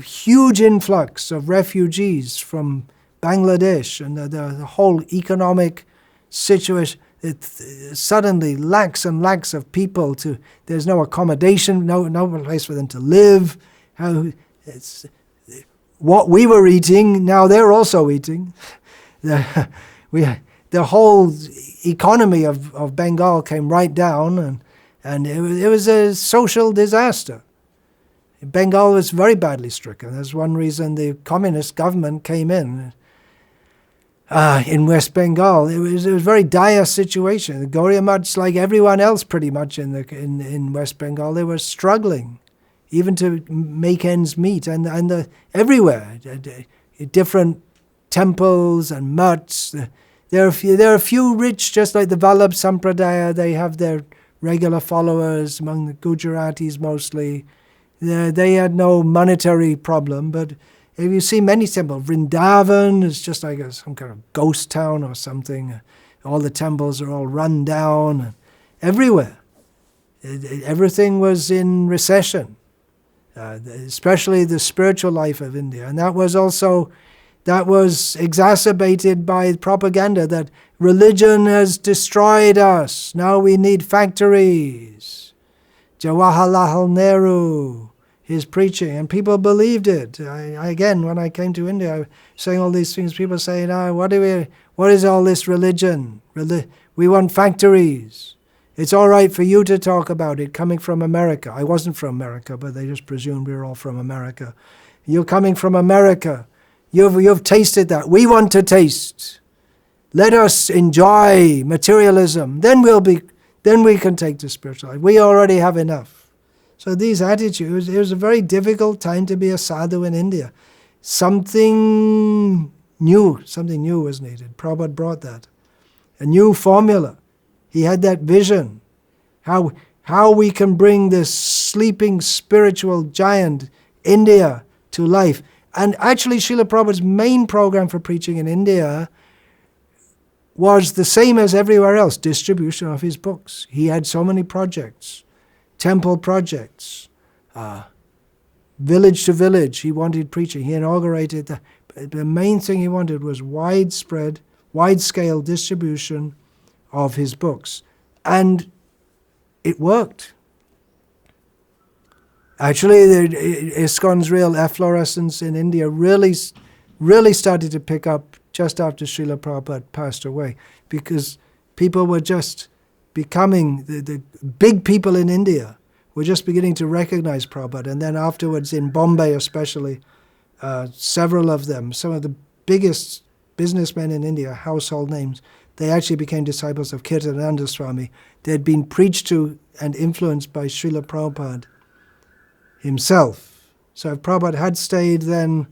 [SPEAKER 1] huge influx of refugees from Bangladesh, and the whole economic situation. Suddenly lacks and lacks of people. There's no accommodation, no place for them to live. what we were eating, now they're also eating. The whole economy of Bengal came right down, and it was a social disaster. Bengal was very badly stricken. That's one reason the communist government came in West Bengal. It was a very dire situation. The Gaudiya Maths, like everyone else pretty much in West Bengal, they were struggling even to make ends meet, and everywhere, different temples and mutts. There are a few rich, just like the Vallabh Sampradaya. They have their regular followers among the Gujaratis mostly. They had no monetary problem, but if you see many temples, Vrindavan is just like some kind of ghost town or something. All the temples are all run down. Everywhere. Everything was in recession, especially the spiritual life of India. And that was exacerbated by propaganda that religion has destroyed us. Now we need factories. Jawaharlal Nehru, his preaching, and people believed it. Again, when I came to India, I was saying all these things. People saying, what is all this religion? We want factories. It's all right for you to talk about it coming from America. I wasn't from America, but they just presumed we were all from America. You're coming from America. You've tasted that. We want to taste. Let us enjoy materialism. Then we can take the spiritual life. We already have enough. So these attitudes, it was a very difficult time to be a sadhu in India. Something new was needed. Prabhupada brought that. A new formula. He had that vision. How we can bring this sleeping spiritual giant, India, to life. And actually, Srila Prabhupada's main program for preaching in India was the same as everywhere else, distribution of his books. He had so many projects, temple projects, village to village, he wanted preaching. He inaugurated that. The main thing he wanted was wide-scale distribution of his books. And it worked. Actually, ISKCON's real efflorescence in India really started to pick up just after Srila Prabhupada passed away, because people were just becoming, the big people in India were just beginning to recognize Prabhupada. And then afterwards in Bombay especially, several of them, some of the biggest businessmen in India, household names, they actually became disciples of Kirtananda Swami. They had been preached to and influenced by Srila Prabhupada himself. So if Prabhupada had stayed, then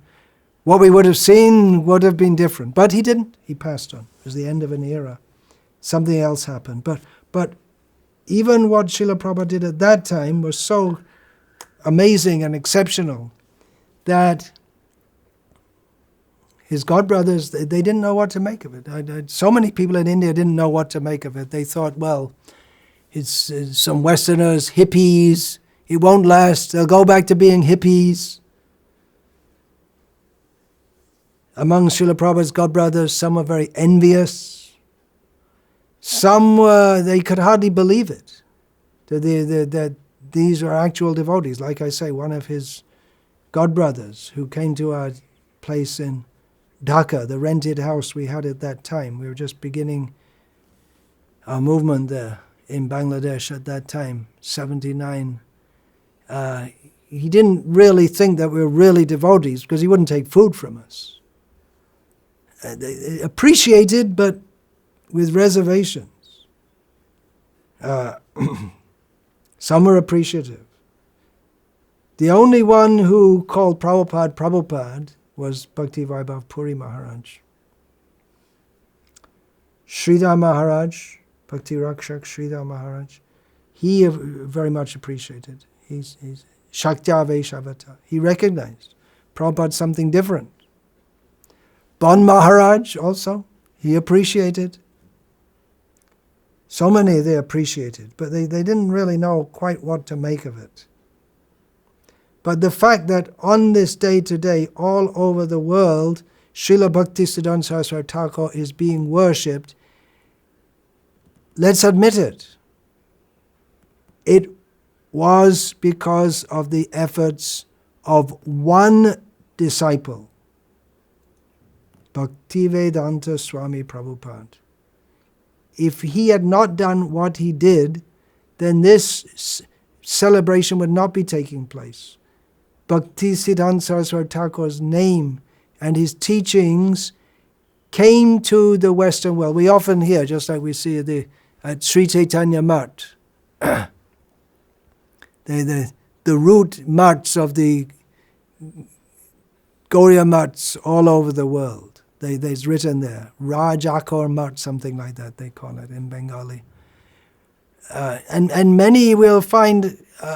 [SPEAKER 1] what we would have seen would have been different. But he didn't. He passed on. It was the end of an era. Something else happened. But even what Srila Prabhupada did at that time was so amazing and exceptional that his godbrothers, they didn't know what to make of it. So many people in India didn't know what to make of it. They thought, well, it's some Westerners, hippies. It won't last. They'll go back to being hippies. Among Srila Prabhupada's godbrothers, some were very envious. Some they could hardly believe it, that these were actual devotees. Like I say, one of his godbrothers who came to our place in Dhaka, the rented house we had at that time. We were just beginning our movement there in Bangladesh at that time, 79. He didn't really think that we were really devotees because he wouldn't take food from us. Appreciated, but with reservations. Some were appreciative. The only one who called Prabhupada was Bhakti Vaibhav Puri Maharaj. Sridhar Maharaj, Bhakti Rakshak Sridhar Maharaj, he very much appreciated. He's Shaktya Vaishavata. He recognized Prabhupada something different. Bon Maharaj also, he appreciated. So many they appreciated, but they didn't really know quite what to make of it. But the fact that on this day today, all over the world, Srila Bhaktisiddhanta Saraswati Thakur is being worshipped, let's admit it. It was because of the efforts of one disciple, Bhaktivedanta Swami Prabhupada. If he had not done what he did, then this celebration would not be taking place. Bhaktisiddhanta Sarasvati Thakur's name and his teachings came to the Western world. We often hear, just like we see at Sri Chaitanya Mutt, the root mutts of the Gauriya mutts all over the world. There's written there, Rajakor Mutt, something like that they call it in Bengali. And many will find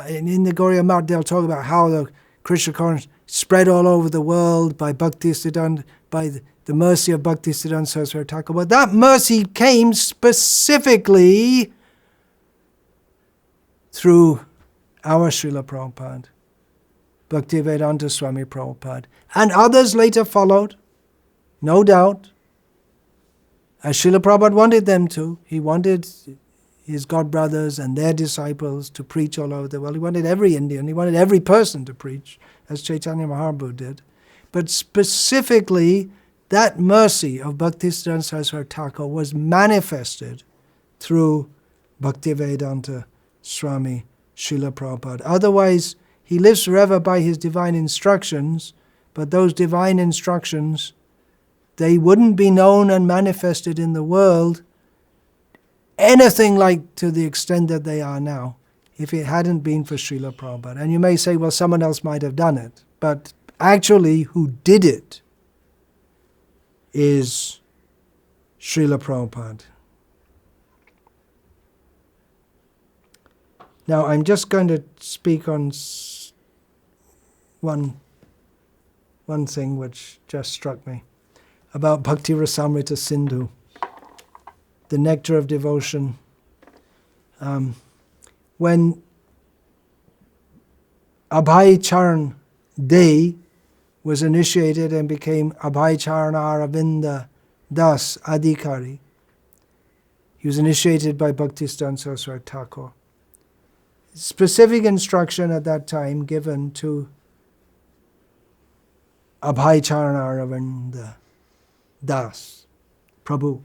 [SPEAKER 1] in the Gauriya Mutt, they'll talk about how the Krishna consciousness spread all over the world by Bhaktisiddhanta, by the mercy of Bhaktisiddhanta Sarasvati Thakur. But that mercy came specifically through our Srila Prabhupada, Bhaktivedanta Swami Prabhupada. And others later followed, no doubt, as Srila Prabhupada wanted them to. He wanted his godbrothers and their disciples to preach all over the world. He wanted every Indian, he wanted every person to preach, as Chaitanya Mahaprabhu did. But specifically, that mercy of Bhaktisiddhanta Sarasvati Thakur was manifested through Bhaktivedanta Swami Srila Prabhupada. Otherwise, he lives forever by his divine instructions, but those divine instructions, they wouldn't be known and manifested in the world anything like to the extent that they are now if it hadn't been for Srila Prabhupada. And you may say, well, someone else might have done it, but actually who did it is Srila Prabhupada. Now, I'm just going to speak on one thing which just struck me about Bhakti Rasamrita Sindhu, the Nectar of Devotion. When Abhay Charan Day was initiated and became Abhay Charan Aravinda Das Adhikari, he was initiated by Bhaktisiddhanta Sarasvati Thakur. Specific instruction at that time given to Abhay Charan Aravinda Das Prabhu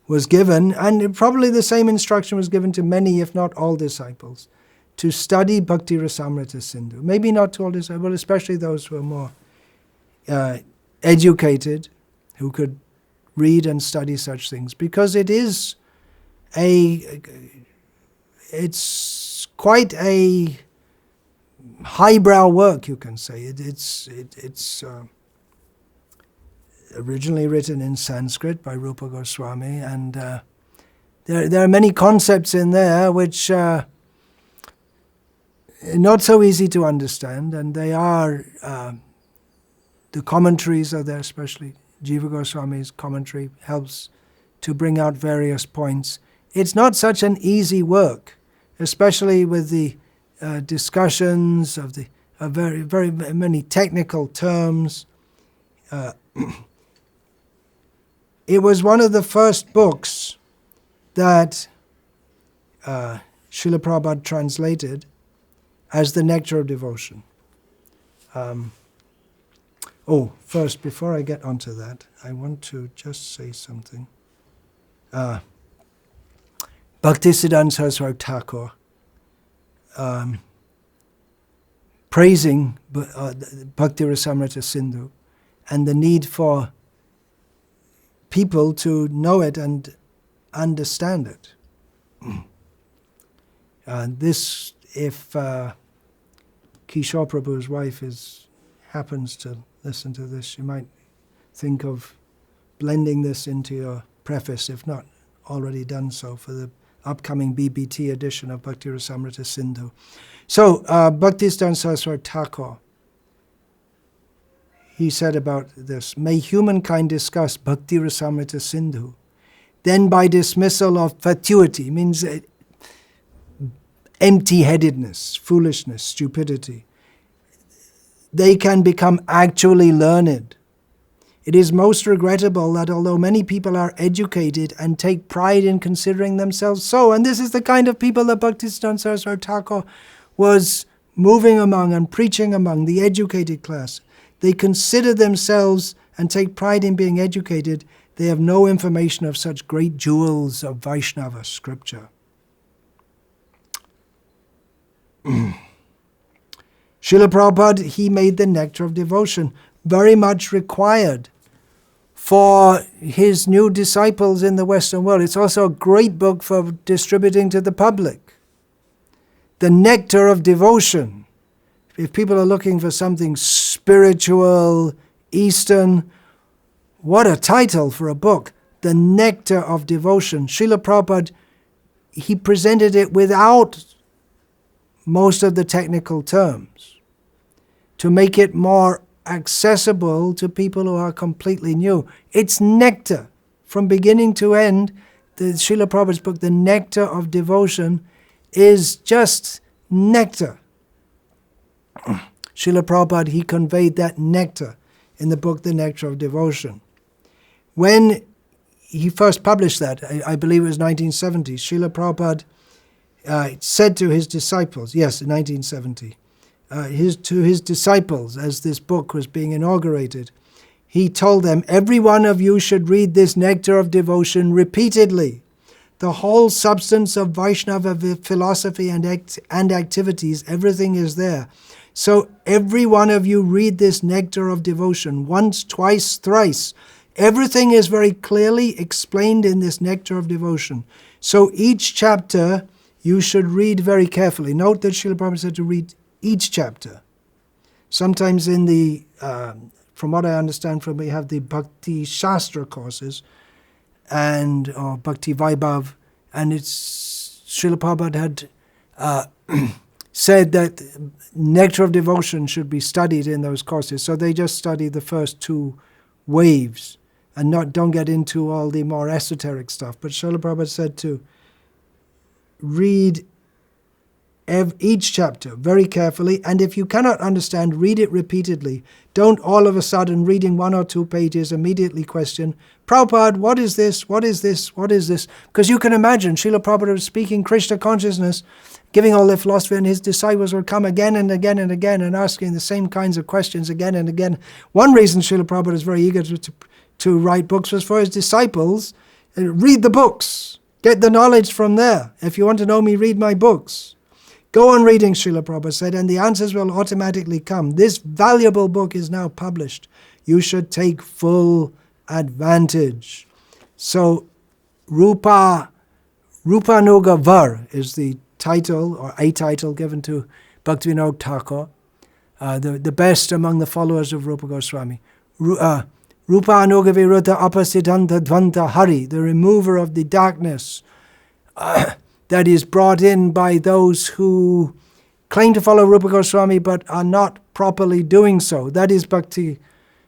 [SPEAKER 1] was given, and probably the same instruction was given to many, if not all, disciples, to study Bhakti Rasamrita Sindhu. Maybe not to all disciples, but especially those who are more educated, who could read and study such things, because it's quite a highbrow work, you can say. It's originally written in Sanskrit by Rupa Goswami, and there are many concepts in there which are not so easy to understand, and they are, the commentaries are there, especially Jiva Goswami's commentary helps to bring out various points. It's not such an easy work, especially with the discussions of very, very many technical terms. It was one of the first books that Srila Prabhupada translated as the Nectar of Devotion. First, before I get onto that, I want to just say something. Bhaktisiddhanta Sarasvati Thakur, praising Bhakti Rasamrita Sindhu and the need for people to know it and understand it. This, if Kishore Prabhu's wife happens to listen to this, you might think of blending this into your preface, if not already done so, for the upcoming BBT edition of Bhakti Rasamrita Sindhu. So, Bhaktisiddhanta Sarasvati Thakur, he said about this, may humankind discuss Bhakti Rasamrita Sindhu, then by dismissal of fatuity, means empty-headedness, foolishness, stupidity, they can become actually learned. It is most regrettable that although many people are educated and take pride in considering themselves so, and this is the kind of people that Bhaktisiddhanta Sarasvati Thakur was moving among and preaching among the educated class. They consider themselves and take pride in being educated. They have no information of such great jewels of Vaishnava scripture. Srila Prabhupada, he made the Nectar of Devotion very much required for his new disciples in the Western world. It's also a great book for distributing to the public. The Nectar of Devotion. If people are looking for something spiritual, Eastern, what a title for a book. The Nectar of Devotion. Srila Prabhupada, he presented it without most of the technical terms to make it more accessible to people who are completely new. It's nectar from beginning to end. The Srila Prabhupada's book, The Nectar of Devotion, is just nectar. Srila Prabhupada, he conveyed that nectar in the book, The Nectar of Devotion. When he first published that, I believe it was 1970, Srila Prabhupada said to his disciples, yes, in 1970, to his disciples as this book was being inaugurated, he told them, every one of you should read this Nectar of Devotion repeatedly. The whole substance of Vaishnava philosophy and activities, everything is there. So every one of you read this Nectar of Devotion once, twice, thrice. Everything is very clearly explained in this Nectar of Devotion. So each chapter you should read very carefully. Note that Srila Prabhupada said to read each chapter. Sometimes in the, from what I understand, we have the Bhakti Shastra courses, or Bhakti Vaibhav, and it's Srila Prabhupada had said that Nectar of Devotion should be studied in those courses. So they just study the first two waves and don't get into all the more esoteric stuff. But Srila Prabhupada said to read each chapter very carefully, and if you cannot understand, read it repeatedly. Don't all of a sudden, reading 1 or 2 pages, immediately question, Prabhupada, what is this? What is this? What is this? Because you can imagine, Srila Prabhupada was speaking Krishna consciousness, giving all their philosophy, and his disciples would come again and again and again and asking the same kinds of questions again and again. One reason Srila Prabhupada is very eager to write books was for his disciples. Read the books. Get the knowledge from there. If you want to know me, read my books. Go on reading, Srila Prabhupada said, and the answers will automatically come. This valuable book is now published. You should take full advantage. So, Rupanuga Var is the title, or a title given to Bhaktivinoda Thakur, the best among the followers of Rupa Goswami. Rupanuga Viruddha Apasiddhanta Dvanta Hari, the remover of the darkness that is brought in by those who claim to follow Rupa Goswami but are not properly doing so. That is Bhaktisiddhanta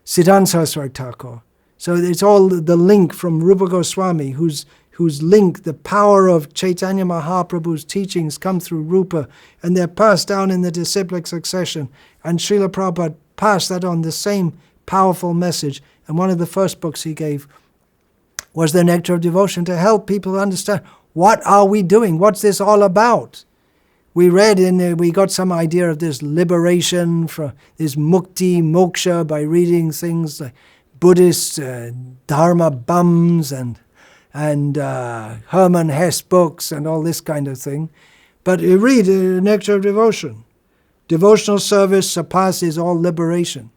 [SPEAKER 1] Sarasvati Thakur. So it's all the link from Rupa Goswami, whose link, the power of Chaitanya Mahaprabhu's teachings come through Rupa, and they're passed down in the disciplic succession. And Srila Prabhupada passed that on, the same powerful message. And one of the first books he gave was the Nectar of Devotion, to help people understand, what are we doing? What's this all about? We read we got some idea of this liberation, from this mukti, moksha, by reading things like Buddhist dharma bums and Hermann Hesse books and all this kind of thing. But you read Nectar of Devotion. Devotional service surpasses all liberation.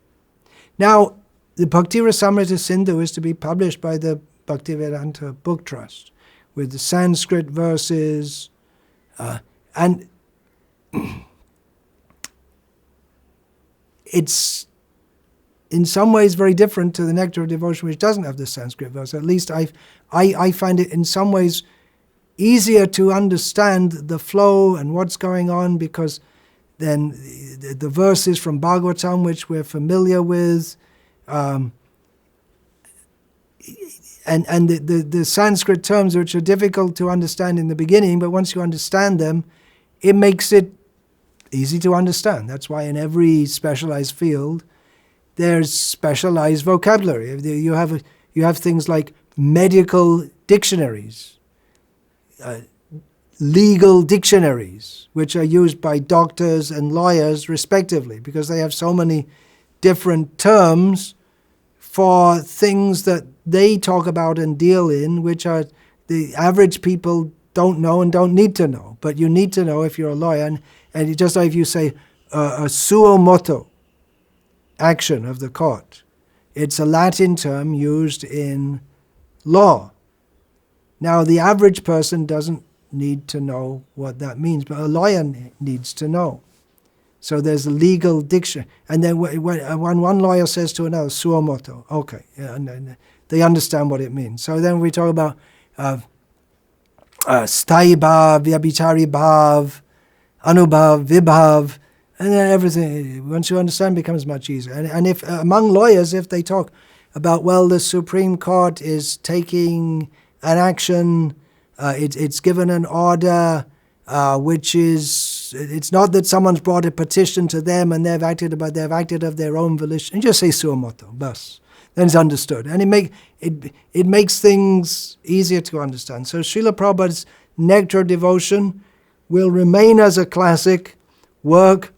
[SPEAKER 1] Now, the Bhakti Rasamrita Sindhu is to be published by the Bhaktivedanta Book Trust, with the Sanskrit verses, and it's in some ways very different to the Nectar of Devotion, which doesn't have the Sanskrit verse. At least I find it in some ways easier to understand the flow and what's going on, because then the verses from Bhagavatam, which we're familiar with, and the Sanskrit terms, which are difficult to understand in the beginning, but once you understand them, it makes it easy to understand. That's why in every specialized field, there's specialized vocabulary. You have things like medical dictionaries, legal dictionaries, which are used by doctors and lawyers respectively, because they have so many different terms for things that they talk about and deal in, which are the average people don't know and don't need to know. But you need to know if you're a lawyer. And just like if you say a suo motu, action of the court, it's a Latin term used in law. Now, the average person doesn't need to know what that means, but a lawyer needs to know. So there's a legal dictionary. And then when one lawyer says to another, suo motu, okay, yeah, and they understand what it means. So then we talk about sthai bhav, vyabhichari bhav, anubhav, vibhav, and then everything, once you understand, becomes much easier. And if among lawyers, if they talk about, well, the Supreme Court is taking an action, it's given an order, which is, it's not that someone's brought a petition to them and they've acted, but they've acted of their own volition. And just say suo motu, bas. Then it's understood. And it makes things easier to understand. So Srila Prabhupada's Nectar of Devotion will remain as a classic work,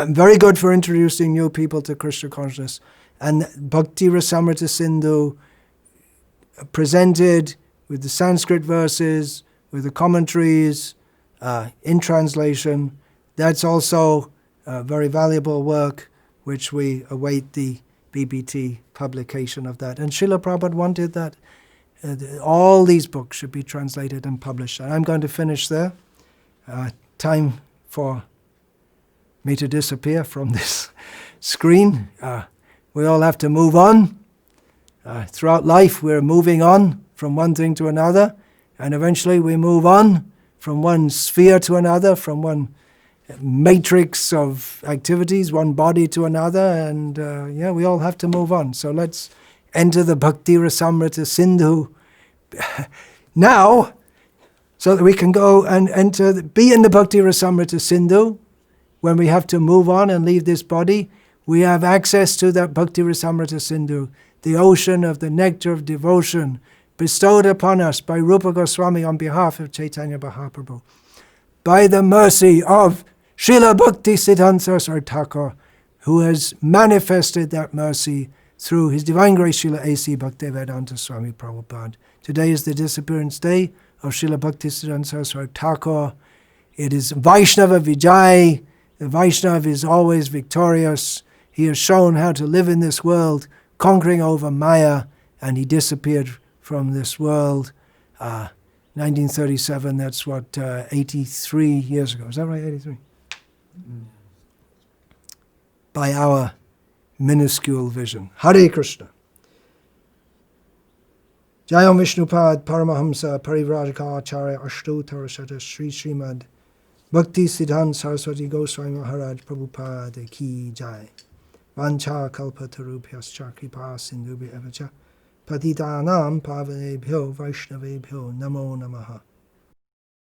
[SPEAKER 1] very good for introducing new people to Krishna consciousness. And Bhakti Rasamrita Sindhu, presented with the Sanskrit verses, with the commentaries, in translation. That's also a very valuable work, which we await the BBT publication of that. And Srila Prabhupada wanted that all these books should be translated and published. And I'm going to finish there. Time for me to disappear from this screen. We all have to move on. Throughout life, we're moving on from one thing to another, and eventually we move on from one sphere to another, from one matrix of activities, one body to another, and we all have to move on. So let's enter the Bhakti Rasamrita Sindhu now, so that we can go and be in the Bhakti Rasamrita Sindhu. When we have to move on and leave this body, we have access to that Bhakti Rasamrita Sindhu, the ocean of the nectar of devotion bestowed upon us by Rupa Goswami on behalf of Chaitanya Mahaprabhu. By the mercy of Srila Bhaktisiddhanta Sarasvati Thakura, who has manifested that mercy through His Divine Grace Srila A.C. Bhaktivedanta Swami Prabhupada. Today is the disappearance day of Srila Bhaktisiddhanta Sarasvati Thakura. It is Vaishnava Vijay. The Vaishnava is always victorious. He has shown how to live in this world, conquering over Maya, and he disappeared from this world. 1937, that's what, 83 years ago. Is that right, 83? By our minuscule vision. Hare Krishna. Jayam Vishnupad Paramahamsa Parivrajaka Acharya Ashtu Tarasata Sri Srimad Bhaktisiddhanta Sarasvati Goswami Maharaj Prabhupada Ki Jai. Vancha Kalpatarubhyascha Kripa Sindhubhya Evacha Patitanam Pavanebhyo Vaishnavebhyo Namo Namaha.